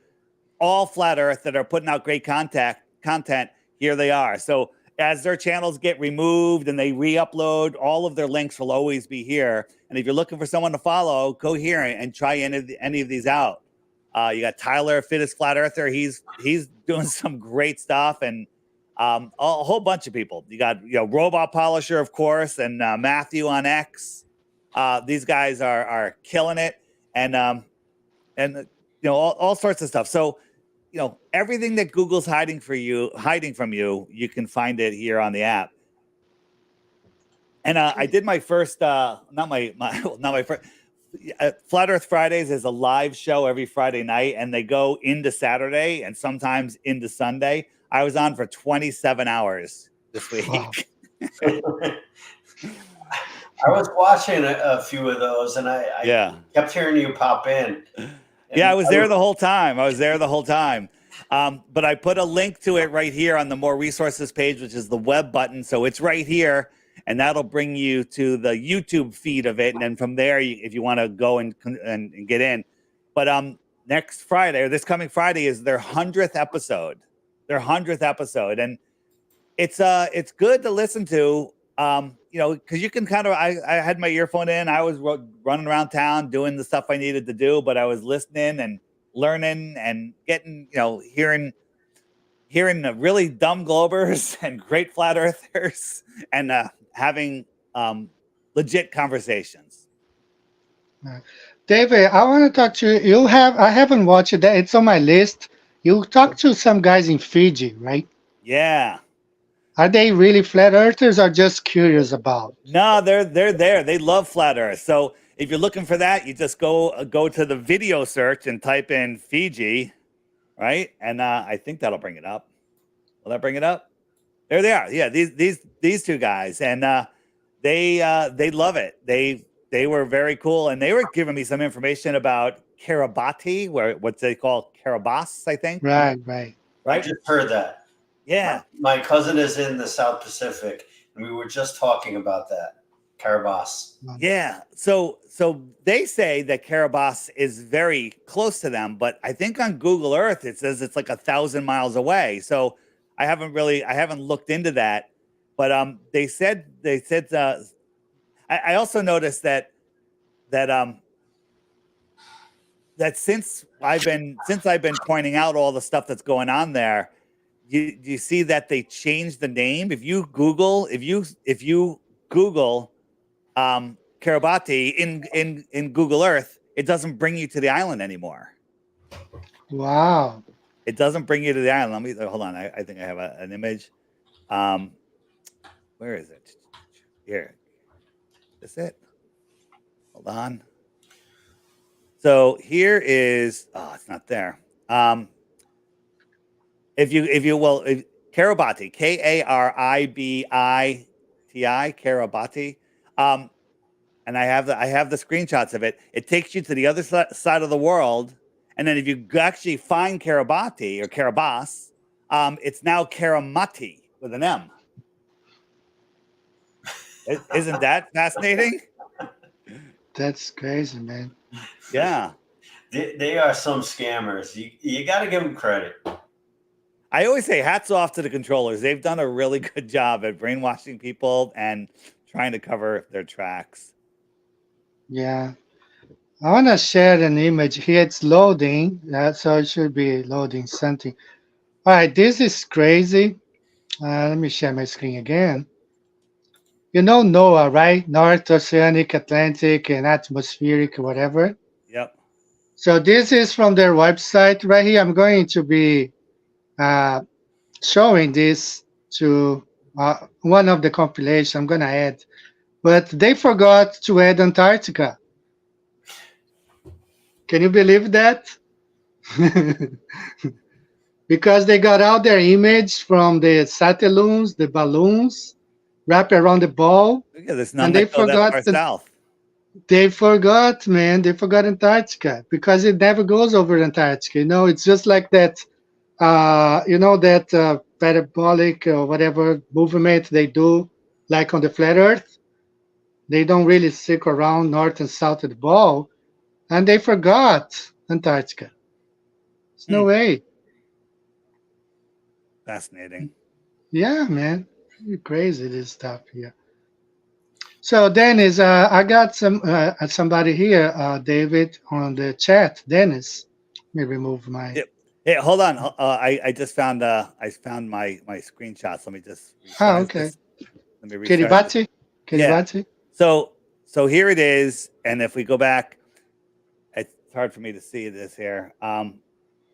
all flat Earth that are putting out great content. Here they are. So as their channels get removed and they re-upload, all of their links will always be here. And if you're looking for someone to follow, go here and try any of these out. You got Tyler, Fittest Flat Earther. He's doing some great stuff, and a whole bunch of people. You got Robot Polisher, of course, and Matthew on X. These guys are killing it, and all sorts of stuff. So everything that Google's hiding from you, you can find it here on the app. And I did my first, not my first. Flat Earth Fridays is a live show every Friday night, and they go into Saturday and sometimes into Sunday. I was on for 27 hours this week. Wow.
I was watching a few of those, and I kept hearing you pop in.
Yeah, I was there the whole time. But I put a link to it right here on the More Resources page, which is the web button. So it's right here, and that'll bring you to the YouTube feed of it. And then from there, if you want to go and get in. But next Friday, or this coming Friday, is their 100th episode. And it's good to listen to, because you can kind of, I had my earphone in, I was running around town doing the stuff I needed to do, but I was listening and learning and getting, hearing really dumb globers and great flat earthers and having legit conversations.
David, I want to talk to you. I haven't watched it. It's on my list. You talked to some guys in Fiji, right?
Yeah.
Are they really flat earthers or just curious about?
No, they're there. They love flat Earth. So if you're looking for that, you just go to the video search and type in Fiji, right? And I think that'll bring it up. Will that bring it up? There they are. Yeah, these two guys, and they love it. They were very cool, and they were giving me some information about Kiribati, what they call Kiribati, I think.
Right.
I just heard that.
Yeah.
My cousin is in the South Pacific, and we were just talking about that. Kiribati.
Yeah. So they say that Kiribati is very close to them, but I think on Google Earth it says it's like 1,000 miles away. So I haven't looked into that, but they said I also noticed that that since I've been pointing out all the stuff that's going on there, you see that they changed the name. If you Google Kiribati in Google Earth, it doesn't bring you to the island anymore.
Wow.
It doesn't bring you to the island. Let me hold on. I think I have an image. Where is it? Here. Is it? Hold on. So here is. Oh, it's not there. If you Kiribati, Karibiti, Kiribati. And I have the screenshots of it. It takes you to the other side of the world, and then if you actually find Kiribati or Kiribati, it's now Karamati with an M. Isn't that fascinating?
That's crazy, man.
Yeah.
They are some scammers. You got to give them credit.
I always say hats off to the controllers. They've done a really good job at brainwashing people and trying to cover their tracks.
Yeah. I want to share an image here. It's loading. So it should be loading something. All right. This is crazy. Let me share my screen again. You know NOAA, right? North Oceanic, Atlantic, and Atmospheric, whatever.
Yep.
So this is from their website right here. I'm going to be showing this to one of the compilations I'm going to add. But they forgot to add Antarctica. Can you believe that? Because they got out their image from the satellites, the balloons, wrapped around the ball.
Yeah, there's none
And they
that go that far
forgot
south.
They forgot, man. They forgot Antarctica because it never goes over Antarctica. You know, it's just like that. That parabolic or whatever movement they do, like on the flat Earth. They don't really stick around north and south of the ball, and they forgot Antarctica. There's no way.
Fascinating.
Yeah, man. Pretty crazy this stuff here. So Dennis, I got somebody here, David, on the chat. Dennis, let me remove my.
Yep. Hey, hold on. I just found my screenshots. Let me just
Oh, okay.
this. Let me restart this.
Kiribati.
So here it is, and if we go back, it's hard for me to see this here.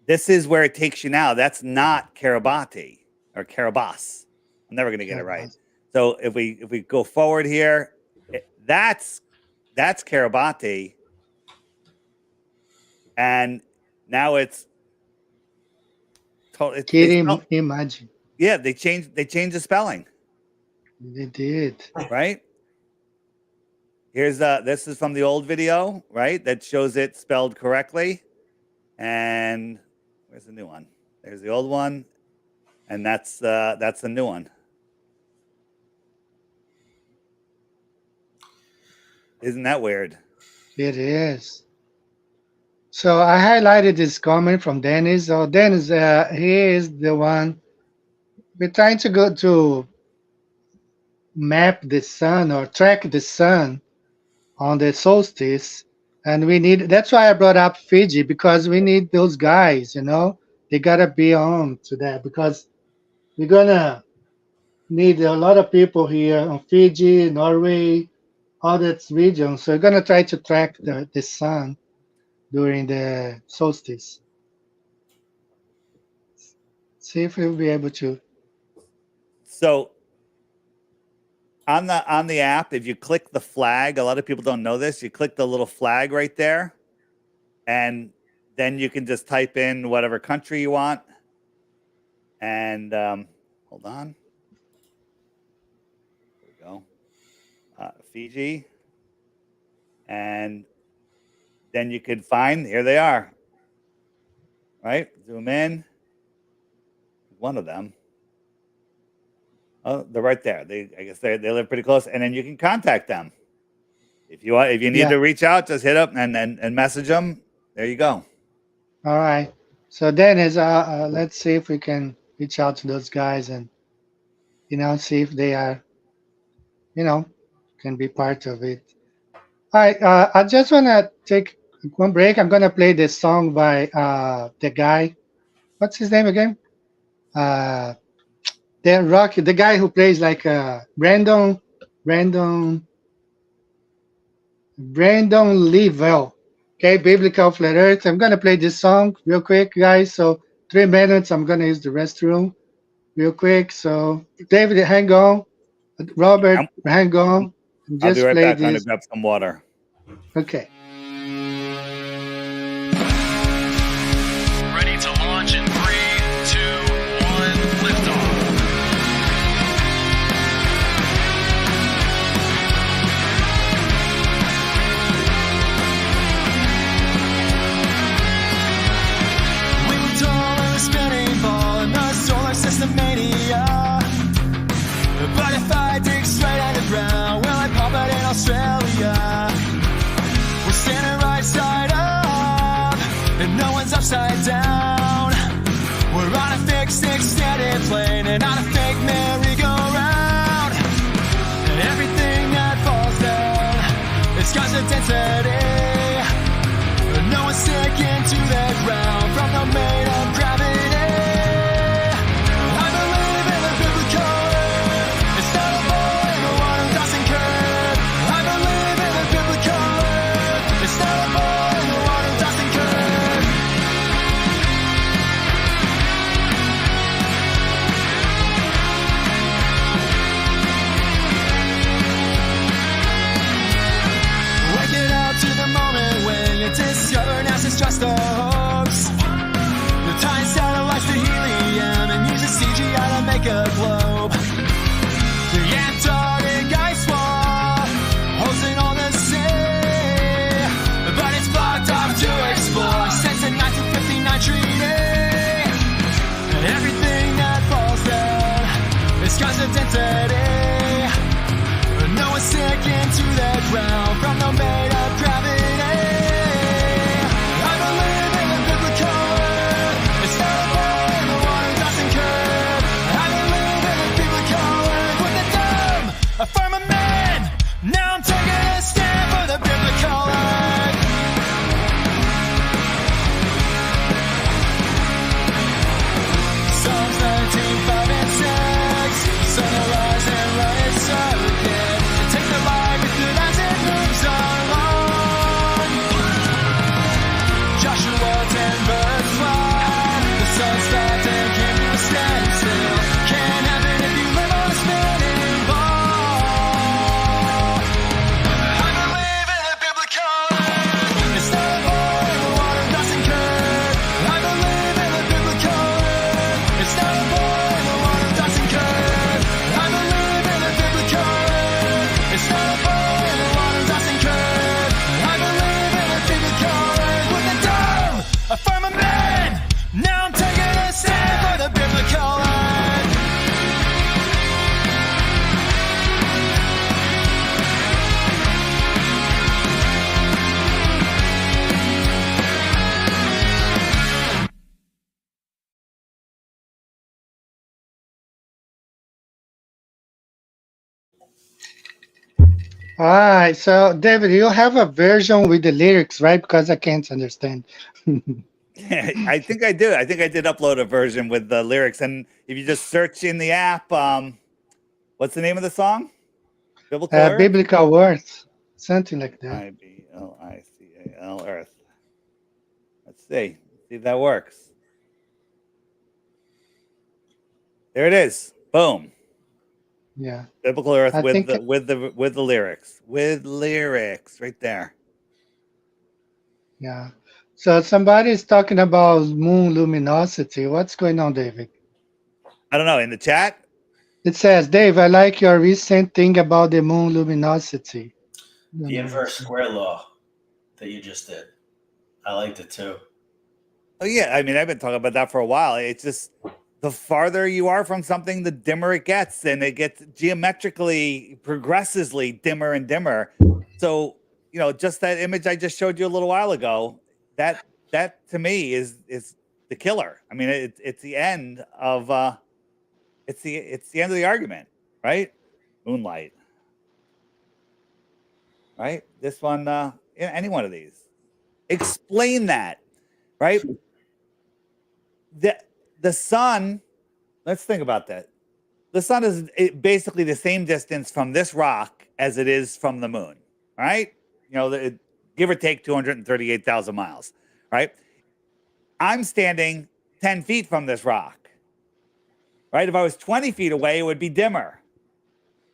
This is where it takes you now. That's not Kiribati or Kiribati. I'm never going to get it right. So if we go forward here, that's Kiribati, and now it's totally.
Imagine.
Yeah, they changed the spelling.
They did.
Right. Here's this is from the old video, right? That shows it spelled correctly. And where's the new one? There's the old one, and that's the new one. Isn't that weird?
It is. So I highlighted this comment from Dennis. So Dennis, he is the one. We're trying to go to map the sun or track the sun on the solstice, and we need. That's why I brought up Fiji, because we need those guys. You know, they gotta be on to that, because we're gonna need a lot of people here on Fiji, Norway, all that region. So we're gonna try to track the sun during the solstice. See if we'll be able to.
So on the app, if you click the flag, a lot of people don't know this. You click the little flag right there, and then you can just type in whatever country you want. And hold on. There we go. Fiji. And then you could find, here they are. Right? Zoom in. One of them. Oh, they're right there. I guess they live pretty close, and then you can contact them. If you need to reach out, just hit up and message them. There you go.
All right. So Dennis, let's see if we can reach out to those guys and see if they are can be part of it. All right. I just want to take one break. I'm gonna play this song by the guy. What's his name again? Uh, the guy who plays like Brandon Leavell. Okay, Biblical Flat Earth. I'm gonna play this song real quick, guys. So 3 minutes. I'm gonna use the restroom real quick. So David, hang on. Robert, hang on.
I'll be
Just
right
play
back. I'm gonna
this.
grab some water.
Okay.
Ready to launch in 3, 2, 1, liftoff. We were tall in a spinning ball in the solar system mania. But if I dig straight underground, will I pop it in Australia? We're standing right side up, and no one's upside down. We're on a fixed extended plane and on a fake merry-go-round. And everything that falls down, it's got the density. No one's sticking to the ground from the made of gravity. I believe in the biblical earth. It's not a boy in the one who doesn't curve. I believe in the biblical earth. It's not a boy in the one who doesn't curve. Waking up to the moment when you discover NASA's just a hoax. The tying satellites to helium and use a CGI to make a globe. The Antarctic ice wall holds it on the sea, but it's blocked off to explore since the 1959 treaty. And everything that falls down, it's got the density. No one's sticking to the ground from the made of gravity. I believe in the biblical earth. It's not a boy in the one who doesn't curve. I believe in the biblical earth with the dumb affirmament. Now I'm taking a stand for the biblical earth. Psalms 19, 5 and 6. Sunrise and let it circuit. Take the light with it as it moves along. Joshua 10 verse 1. The sun stopped and came to a standstill. Can't happen if you live on a spinning ball. I believe in the biblical earth. It's not a boy in the water doesn't curve. I believe in the biblical earth. It's not a boy in the water doesn't curve. I believe in the biblical earth. It's not a boy in the water doesn't curve. I believe in the biblical earth with the dumb affirmament. Now I'm taking a stand for the biblical earth.
All right. So David, you have a version with the lyrics, right? Because I can't understand.
I think I do. I think I did upload a version with the lyrics, and if you just search in the app, what's the name of the song? Biblical Earth.
Biblical words, something like that.
IBLICAL Earth. Let's see if that works. There it is. Boom.
Yeah.
Biblical Earth
I
with
think
the lyrics. With lyrics right there.
Yeah. So somebody's talking about moon luminosity. What's going on, David?
I don't know. In the chat?
It says, Dave, I like your recent thing about the moon luminosity.
The inverse square law that you just did. I liked it too.
Oh yeah, I mean, I've been talking about that for a while. It's just the farther you are from something, the dimmer it gets, and it gets geometrically, progressively dimmer and dimmer. So, you know, just that image I just showed you a little while ago, that to me is the killer. I mean, it's the end of it's the end of the argument, right? Moonlight, right? This one, any one of these. Explain that, right? The sun, let's think about that. The sun is basically the same distance from this rock as it is from the moon, right? You know, give or take 238,000 miles, right? I'm standing 10 feet from this rock, right? If I was 20 feet away, it would be dimmer.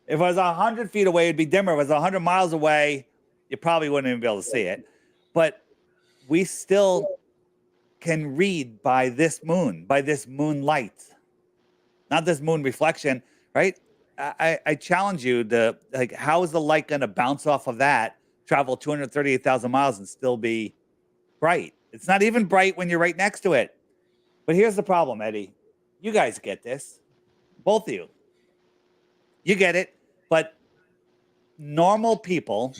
If I was 100 feet away, it'd be dimmer. If I was 100 miles away, you probably wouldn't even be able to see it. But we still can read by this moonlight, not this moon reflection, right? I challenge you to, like, how is the light going to bounce off of that, travel 238,000 miles and still be bright? It's not even bright when you're right next to it. But here's the problem, Eddie. You guys get this. Both of you. You get it. But normal people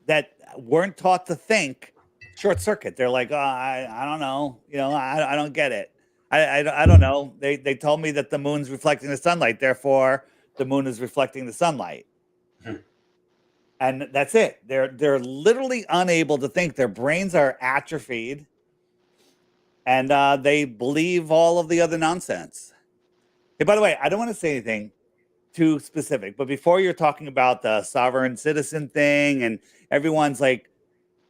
that weren't taught to think short circuit. They're like, oh, I don't know. You know, I don't get it. I don't know. They told me that the moon's reflecting the sunlight. Therefore, the moon is reflecting the sunlight. And that's it. They're literally unable to think. Their brains are atrophied. And they believe all of the other nonsense. Hey, by the way, I don't want to say anything too specific, but before you're talking about the sovereign citizen thing and everyone's like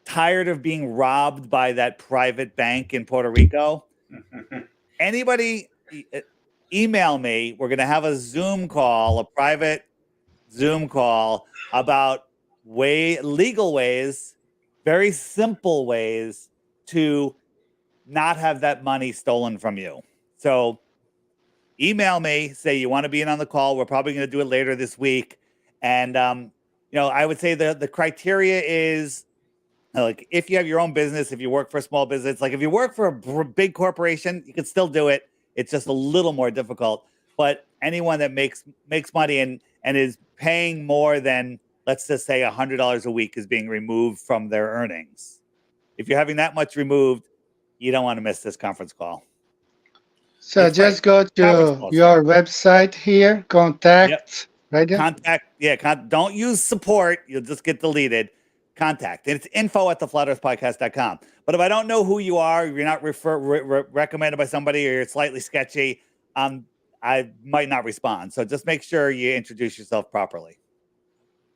tired of being robbed by that private bank in Puerto Rico, anybody email me. We're going to have a Zoom call, a private Zoom call about legal ways, very simple ways to not have that money stolen from you. So email me, say you want to be in on the call. We're probably going to do it later this week. And, you know, I would say the criteria is like, if you have your own business, if you work for a small business, like if you work for a big corporation, you can still do it. It's just a little more difficult. But anyone that makes money and is paying more than, let's just say, $100 a week is being removed from their earnings. If you're having that much removed, you don't want to miss this conference call.
So
It's
just
free.
go
Conference
to
call is
your
free.
website here, contact,
Yep.
right there.
Contact. Yeah. Don't use support. You'll just get deleted. Contact. And it's info@theflatearthpodcast.com. But if I don't know who you are, you're not recommended by somebody, or you're slightly sketchy, I might not respond. So just make sure you introduce yourself properly.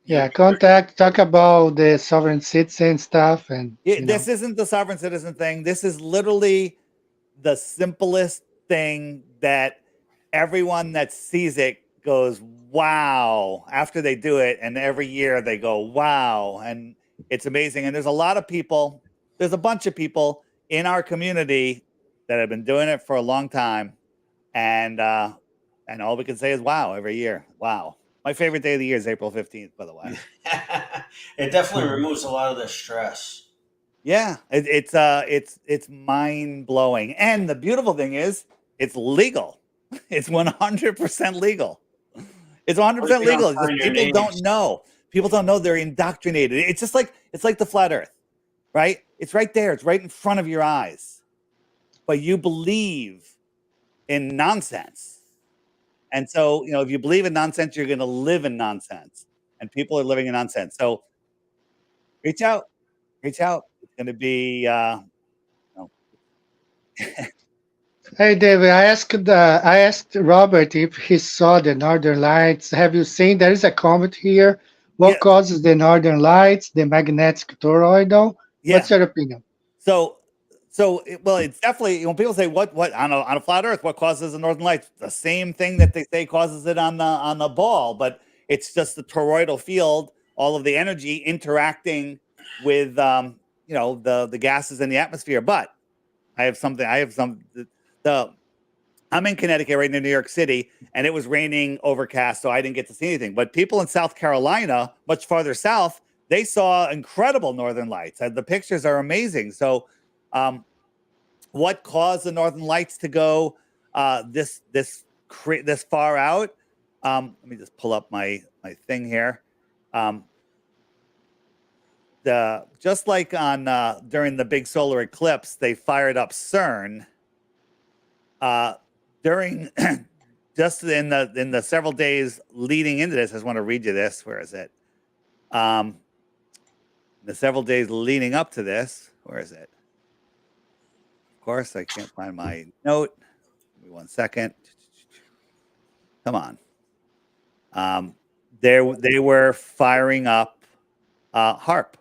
Yeah, contact, talk about the sovereign citizen stuff, and
This isn't the sovereign citizen thing. This is literally the simplest thing that everyone that sees it goes, wow, after they do it. And every year they go, wow. And it's amazing. And there's a lot of people, there's a bunch of people in our community that have been doing it for a long time. And all we can say is, wow, every year. Wow. My favorite day of the year is April 15th, by the way.
It definitely removes a lot of the stress.
Yeah, it's mind blowing. And the beautiful thing is, it's legal. It's 100% legal. It's 100% legal. It's just people don't know. People don't know. They're indoctrinated. It's just like, it's like the flat earth, right? It's right there. It's right in front of your eyes. But you believe in nonsense. And so, you know, if you believe in nonsense, you're going to live in nonsense. And people are living in nonsense. So reach out. Reach out. It's going to be,
Hey David, I asked Robert if he saw the Northern Lights. Have you seen? There is a comet here. What
Yeah.
causes the Northern Lights? The magnetic toroidal.
Yeah.
What's your opinion?
Well, it's definitely, when people say what on a flat Earth, what causes the Northern Lights? The same thing that they say causes it on the ball, but it's just the toroidal field, all of the energy interacting with you know, the gases in the atmosphere. But I'm in Connecticut, right near New York City, and it was raining, overcast, so I didn't get to see anything. But people in South Carolina, much farther south, they saw incredible Northern Lights. The pictures are amazing. So, what caused the Northern Lights to go this far out? Let me just pull up my thing here. Just like on during the big solar eclipse, they fired up CERN. During just in the several days leading into this, I just want to read you this. Where is it? The several days leading up to this, where is it? Of course, I can't find my note. Give me 1 second. Come on. They were firing up HARP.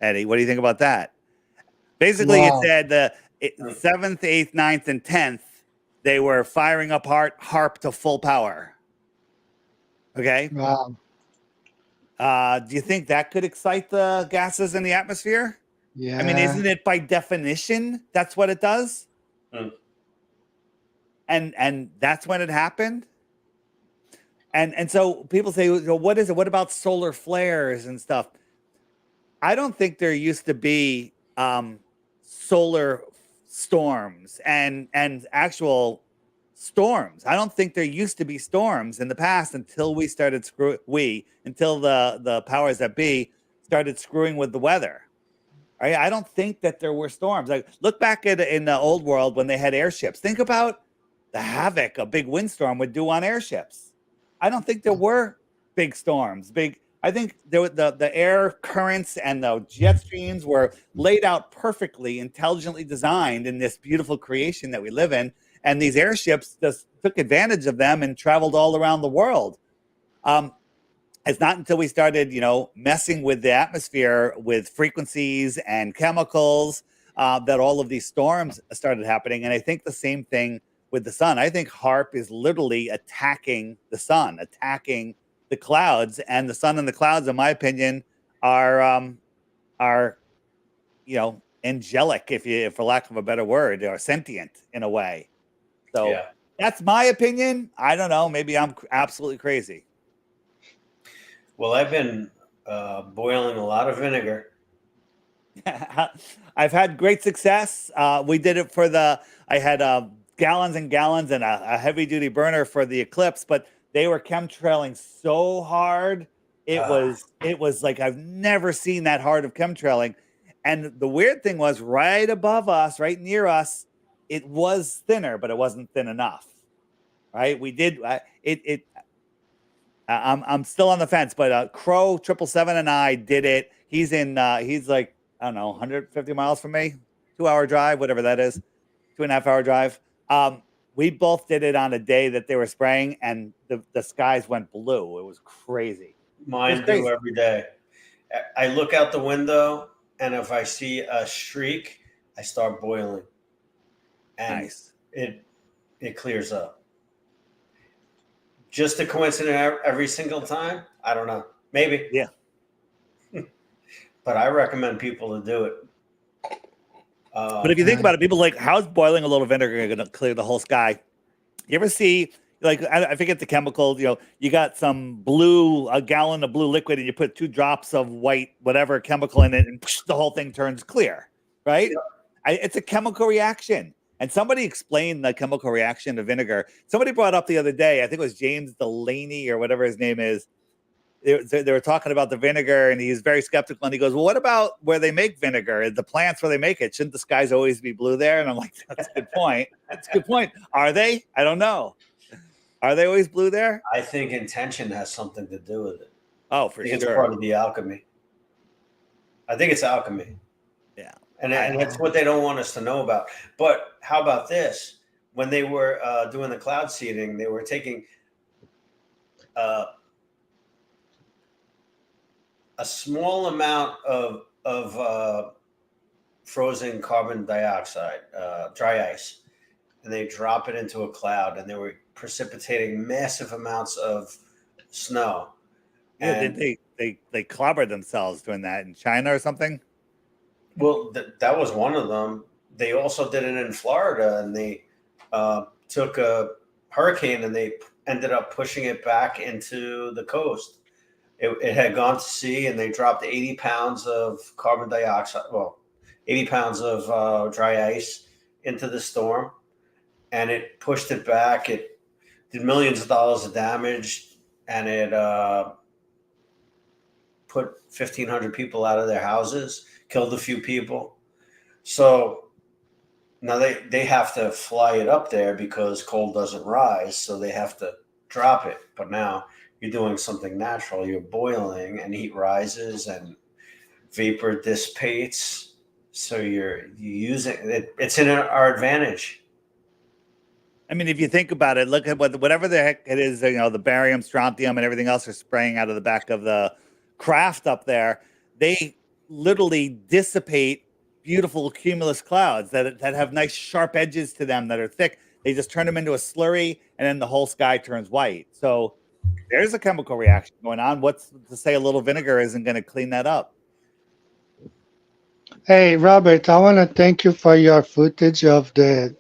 Eddie, what do you think about that? Basically, it
Wow.
said the 7th, 8th, 9th, and 10th, they were firing up HARP to full power. Okay.
Wow.
Do you think that could excite the gases in the atmosphere? I mean,
Yeah.
isn't it by definition that's what it does?
Mm.
And that's when it happened. And so people say, well, what is it? What about solar flares and stuff? I don't think there used to be solar storms and actual storms. I don't think there used to be storms in the past until we started until the powers that be started screwing with the weather. Right? I don't think that there were storms. Like, look back in the old world when they had airships. Think about the havoc a big windstorm would do on airships. I don't think there were big storms. I think the air currents and the jet streams were laid out perfectly, intelligently designed in this beautiful creation that we live in. And these airships just took advantage of them and traveled all around the world. It's not until we started, messing with the atmosphere with frequencies and chemicals that all of these storms started happening. And I think the same thing with the sun. I think HARP is literally attacking the sun, attacking the clouds, and the sun and the clouds, in my opinion, are angelic, if for lack of a better word, or sentient in a way. So
Yeah.
that's my opinion. I don't know. Maybe I'm absolutely crazy.
Well, I've been boiling a lot of vinegar.
I've had great success. We did it I had gallons and gallons and a heavy duty burner for the Eclipse, but they were chemtrailing so hard. It was like, I've never seen that hard of chemtrailing. And the weird thing was, right above us, right near us, it was thinner, but it wasn't thin enough. Right? We did I'm still on the fence, but Crow 777 and I did it. He's like, I don't know, 150 miles from me, 2-hour drive, whatever that is, 2.5-hour drive. We both did it on a day that they were spraying, and the skies went blue. It was crazy.
Mine do every day. I look out the window, and if I see a streak, I start boiling. And
Nice.
It clears up. Just a coincidence every single time? I don't know. Maybe.
Yeah.
But I recommend people to do it.
But if you think about it, people like, how's boiling a little vinegar going to clear the whole sky? You ever see, like, I forget the chemical, you got a gallon of blue liquid, and you put 2 drops of white, whatever chemical in it, and the whole thing turns clear, right? Yeah. It's a chemical reaction. And somebody explained the chemical reaction to vinegar. Somebody brought up the other day, I think it was James Delaney or whatever his name is. They were talking about the vinegar, and he's very skeptical. And he goes, well, what about where they make vinegar? The plants where they make it, shouldn't the skies always be blue there? And I'm like, that's a good point. That's a good point. Are they? I don't know. Are they always blue there?
I think intention has something to do with it.
Oh, for sure.
It's part of the alchemy. I think it's alchemy.
Yeah.
And that's what they don't want us to know about. But how about this? When they were doing the cloud seeding, they were taking a small amount of frozen carbon dioxide, dry ice, and they drop it into a cloud, and they were precipitating massive amounts of snow.
Yeah, they clobbered themselves doing that in China or something?
Well, that was one of them. They also did it in Florida, and they took a hurricane and they ended up pushing it back into the coast. It had gone to sea, and they dropped 80 pounds of carbon dioxide, 80 pounds of dry ice into the storm, and it pushed it back. It did millions of dollars of damage, and it put 1,500 people out of their houses, killed a few people. So now they have to fly it up there because cold doesn't rise, so they have to drop it. But now you're doing something natural. You're boiling, and heat rises, and vapor dissipates. So you using it. It's in our advantage.
I mean, if you think about it, look at whatever the heck it is, you know, the barium, strontium, and everything else are spraying out of the back of the craft up there. They literally dissipate beautiful cumulus clouds that have nice sharp edges to them that are thick. They just turn them into a slurry, and then the whole sky turns white. So there's a chemical reaction going on. What's to say a little vinegar isn't going to clean that up?
Hey, Robert, I want to thank you for your footage of the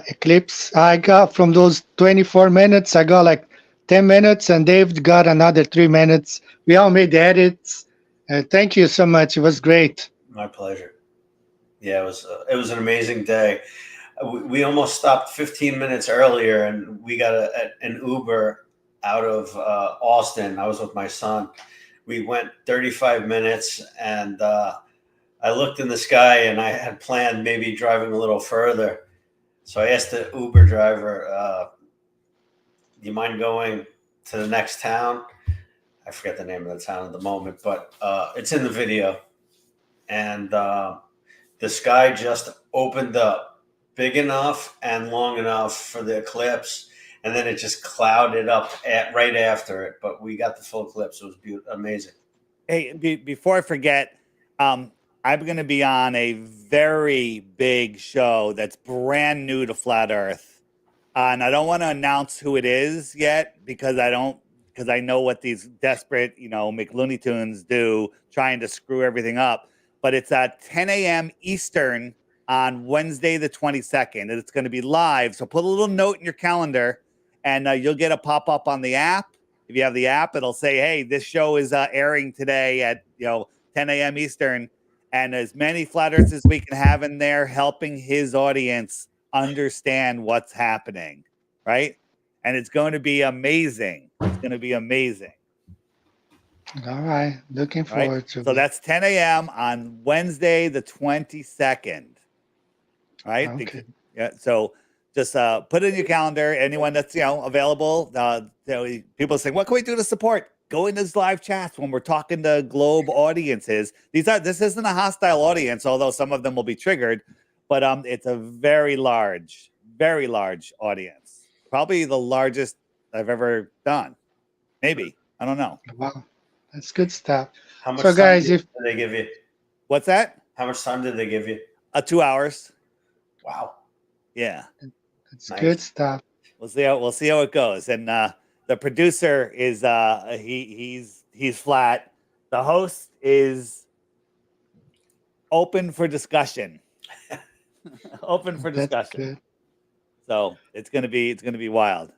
eclipse. I got from those 24 minutes, I got like 10 minutes, and Dave got another 3 minutes. We all made the edits. Thank you so much. It was great.
My pleasure. Yeah, it was an amazing day. We almost stopped 15 minutes earlier, and we got an Uber out of Austin. I was with my son. We went 35 minutes, and I looked in the sky, and I had planned maybe driving a little further. So I asked the Uber driver, do you mind going to the next town? I forget the name of the town at the moment, but it's in the video. And the sky just opened up big enough and long enough for the eclipse. And then it just clouded up right after it. But we got the full eclipse. It was amazing.
Hey, before I forget, I'm going to be on a very big show that's brand new to Flat Earth. And I don't want to announce who it is yet because I know what these desperate, you know, McLooney Tunes do trying to screw everything up. But it's at 10 a.m. Eastern on Wednesday, the 22nd. And it's going to be live. So put a little note in your calendar and you'll get a pop-up on the app. If you have the app, it'll say, hey, this show is airing today at 10 a.m. Eastern. And as many Flat Earths as we can have in there helping his audience understand what's happening, right? And it's going to be amazing. It's going to be amazing.
All right. Looking forward to it.
So that's 10 a.m. on Wednesday, the 22nd. Right?
Okay.
Yeah. So just put it in your calendar. Anyone that's available. People say, what can we do to support? Go in these live chats when we're talking to Globe audiences. This isn't a hostile audience, although some of them will be triggered, but it's a very large audience. Probably the largest I've ever done. Maybe. I don't know.
Wow. That's good stuff.
How much
So,
time
guys,
did they give you?
What's that?
How much time did they give you?
2 hours.
Wow.
Yeah.
That's good stuff.
We'll see how it goes. And the producer is he's flat. The host is open for discussion. Open for discussion.
Good.
So it's gonna be wild.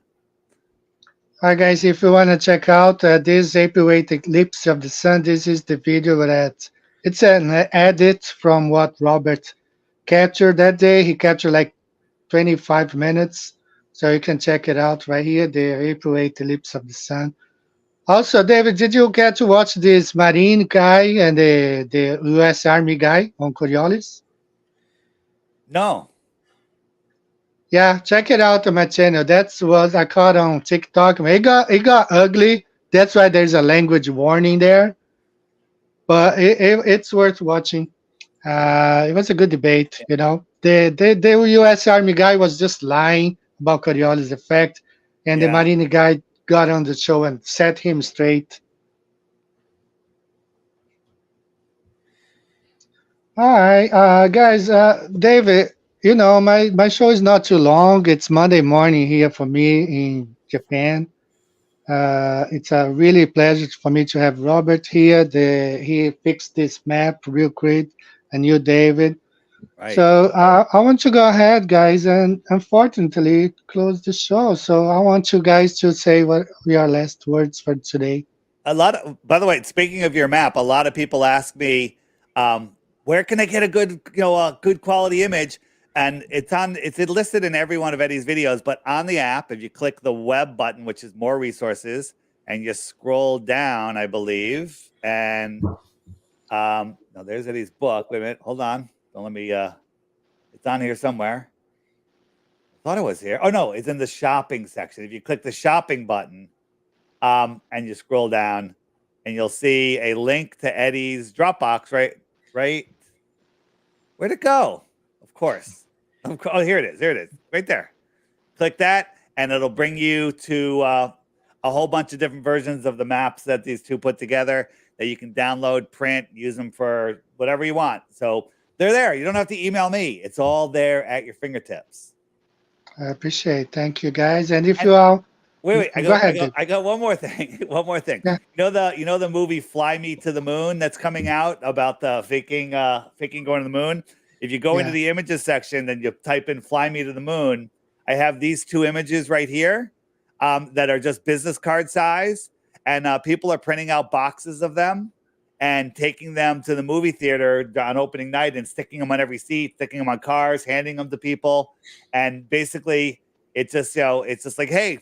All right, guys, if you want to check out this April 8th eclipse of the sun, this is the video that it's an edit from what Robert captured that day. He captured like 25 minutes. So you can check it out right here, the April 8th eclipse of the sun. Also, David, did you get to watch this Marine guy and the U.S. Army guy on Coriolis?
No.
Yeah, check it out on my channel. That's what I caught on TikTok. It got ugly. That's why there's a language warning there. But it's worth watching. It was a good debate, you know. The U.S. Army guy was just lying about Coriolis effect, and the Marine guy got on the show and set him straight. All right, guys. David, you know, my show is not too long. It's Monday morning here for me in Japan. It's a really pleasure for me to have Robert here. He fixed this map real quick, and you, David.
Right.
So I want to go ahead, guys, and unfortunately close the show. So I want you guys to say what your last words for today.
By the way, speaking of your map, a lot of people ask me, where can I get a good, good quality image? And it's listed in every one of Eddie's videos, but on the app, if you click the web button, which is more resources, and you scroll down, I believe, and now there's Eddie's book. Wait a minute, hold on. Don't let me, it's on here somewhere. I thought it was here. Oh no, it's in the shopping section. If you click the shopping button, and you scroll down, and you'll see a link to Eddie's Dropbox. Right. Where'd it go? Of course. Oh, here it is. There it is. Right there. Click that, and it'll bring you to a whole bunch of different versions of the maps that these two put together that you can download, print, use them for whatever you want. So they're there. You don't have to email me. It's all there at your fingertips.
I appreciate it. Thank you, guys. And if you all
wait,
go ahead.
I got one more thing. One more thing.
Yeah.
You know the movie Fly Me to the Moon that's coming out about the faking going to the moon. If you go into the images section, then you type in "Fly Me to the Moon." I have these two images right here that are just business card size, and people are printing out boxes of them and taking them to the movie theater on opening night and sticking them on every seat, sticking them on cars, handing them to people, and basically it's just like, hey,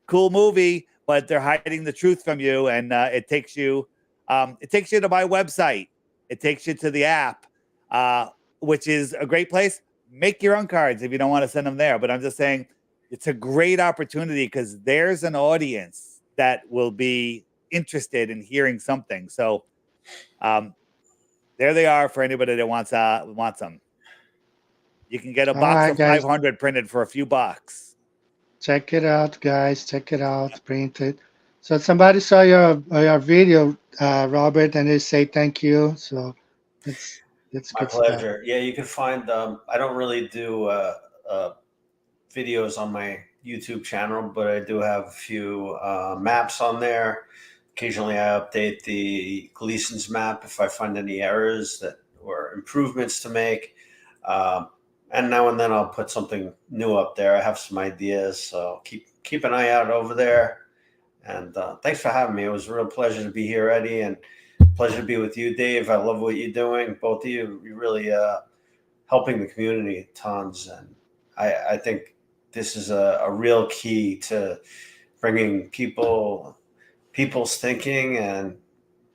cool movie, but they're hiding the truth from you, and it takes you to my website, it takes you to the app, which is a great place. Make your own cards if you don't want to send them there. But I'm just saying it's a great opportunity because there's an audience that will be interested in hearing something. So there they are for anybody that wants them. You can get a box of 500 printed for a few bucks.
Check it out, guys. Check it out. Print it. So somebody saw your video, Robert, and they say thank you. So it's
my pleasure. Yeah, you can find. I don't really do videos on my YouTube channel, but I do have a few maps on there. Occasionally, I update the Gleason's map if I find any errors or improvements to make. And now and then I'll put something new up there. I have some ideas, so keep an eye out over there. And thanks for having me. It was a real pleasure to be here, Eddie, and pleasure to be with you, Dave. I love what you're doing. Both of you, you're really helping the community tons. And I think this is a real key to bringing people's thinking and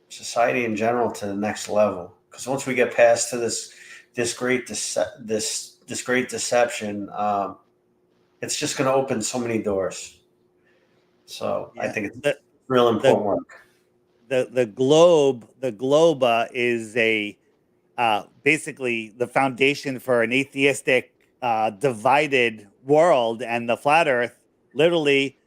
society in general to the next level. Because once we get past to this great deception, it's just going to open so many doors. So I think it's real important work.
The globe is basically the foundation for an atheistic divided world, and the flat earth literally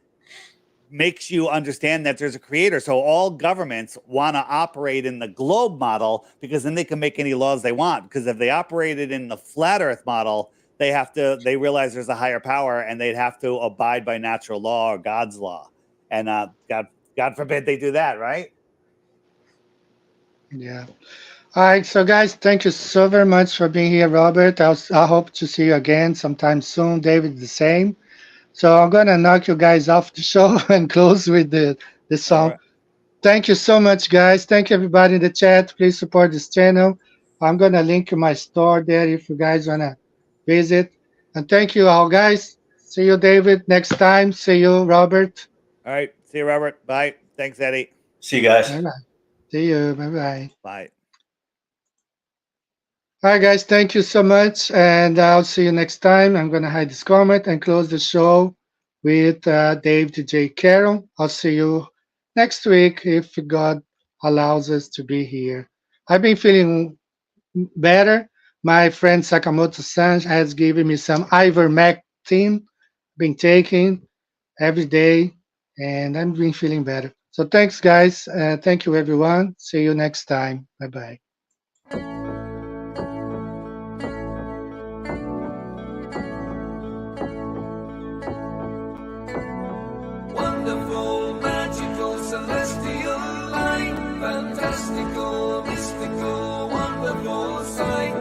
makes you understand that there's a creator. So all governments want to operate in the globe model because then they can make any laws they want. Because if they operated in the flat earth model, they realize there's a higher power and they'd have to abide by natural law or God's law. And God forbid they do that, right?
Yeah. All right. So guys, thank you so very much for being here, Robert. I hope to see you again sometime soon. David, the same. So I'm going to knock you guys off the show and close with the song. Right. Thank you so much, guys. Thank you, everybody in the chat. Please support this channel. I'm going to link my store there if you guys want to visit. And thank you all, guys. See you, David, next time. See you, Robert.
All right. See you, Robert. Bye. Thanks, Eddie.
See you guys.
Bye-bye. See you. Bye-bye.
Bye.
All right, guys, thank you so much, and I'll see you next time. I'm going to hide this comment and close the show with Dave DJ Carroll. I'll see you next week if God allows us to be here. I've been feeling better. My friend Sakamoto-san has given me some ivermectin, been taking every day, and I've been feeling better. So thanks, guys. Thank you, everyone. See you next time. Bye-bye.
Wonderful, magical, celestial light, fantastical, mystical, wonderful sight.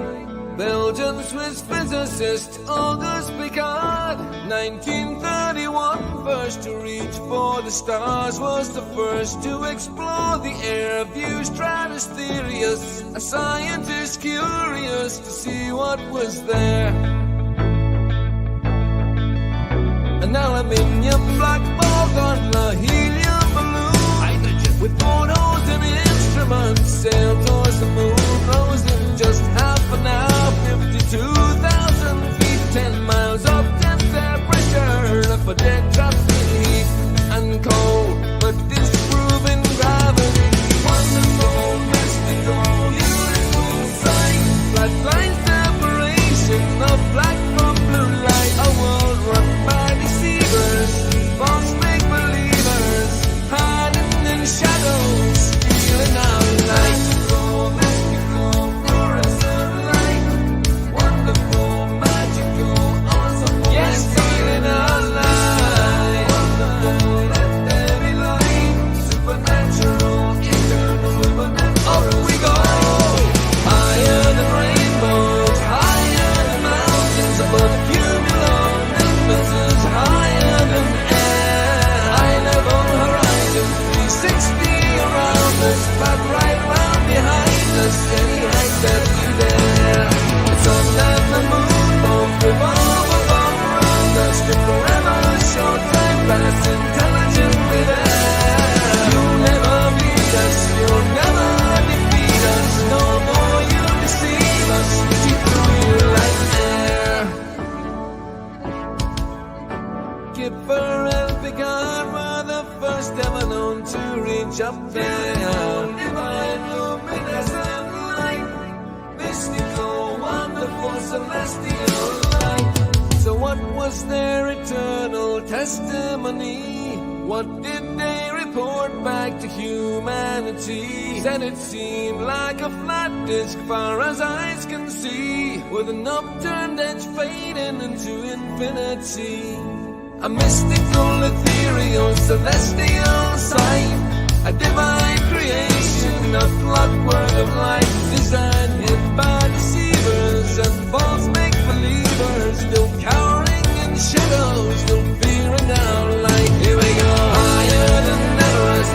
Belgian Swiss physicist Auguste Piccard, 1931, first to reach for the stars, was the first to explore the air view stratospherius, a scientist curious to see what was there. An aluminium black ball on a helium balloon, with photos and instruments, sailed towards the moon, rose in just half an hour, 52,000 feet, 10 miles up, 10 temperature, left for dead, trapped in heat and cold, but disproving gravity. and Picard were the first ever known to reach up there. Divine, luminescent light, mystical, wonderful, celestial light. So what was their eternal testimony? What did they report back to humanity? Said it seemed like a flat disk far as eyes can see, with an upturned edge fading into infinity. A mystical, ethereal, celestial sight, a divine creation, a clockwork of light, designed hid by deceivers and false make-believers, still cowering in the shadows, still fearing our light. Here we go, higher than Everest,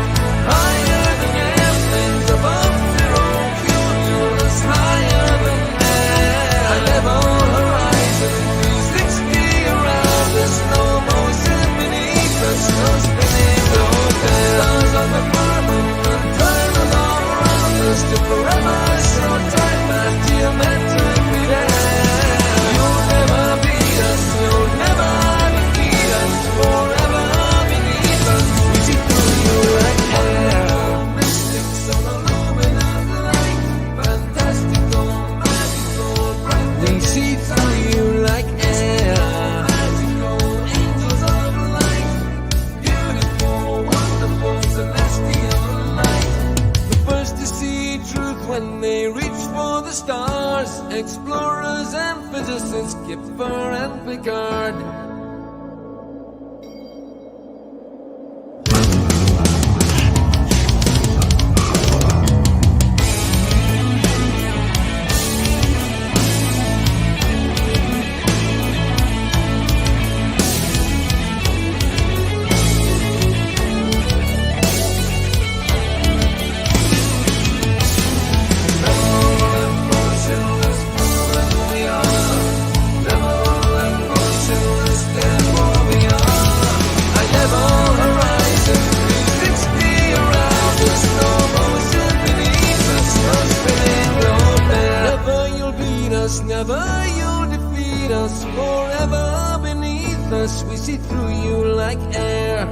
higher than airplanes, above zero cumulus, higher than air. A level horizon, 360 around us, no motion beneath us, no spinning, no fair. Stars on the firmament, turn along around us to forever show time and geometrically there. You'll never beat us, you'll never defeat us, forever beneath us. We see through you like air. Mystic, some illuminant light, fantastical, magical, bright. We see through you like air. Magical angels of light, beautiful, wonderful, celestial light. The first to see truth when they reach for the stars, explorers and physicists, Kipper and Picard. Never you'll defeat us, forever beneath us. We see through you like air.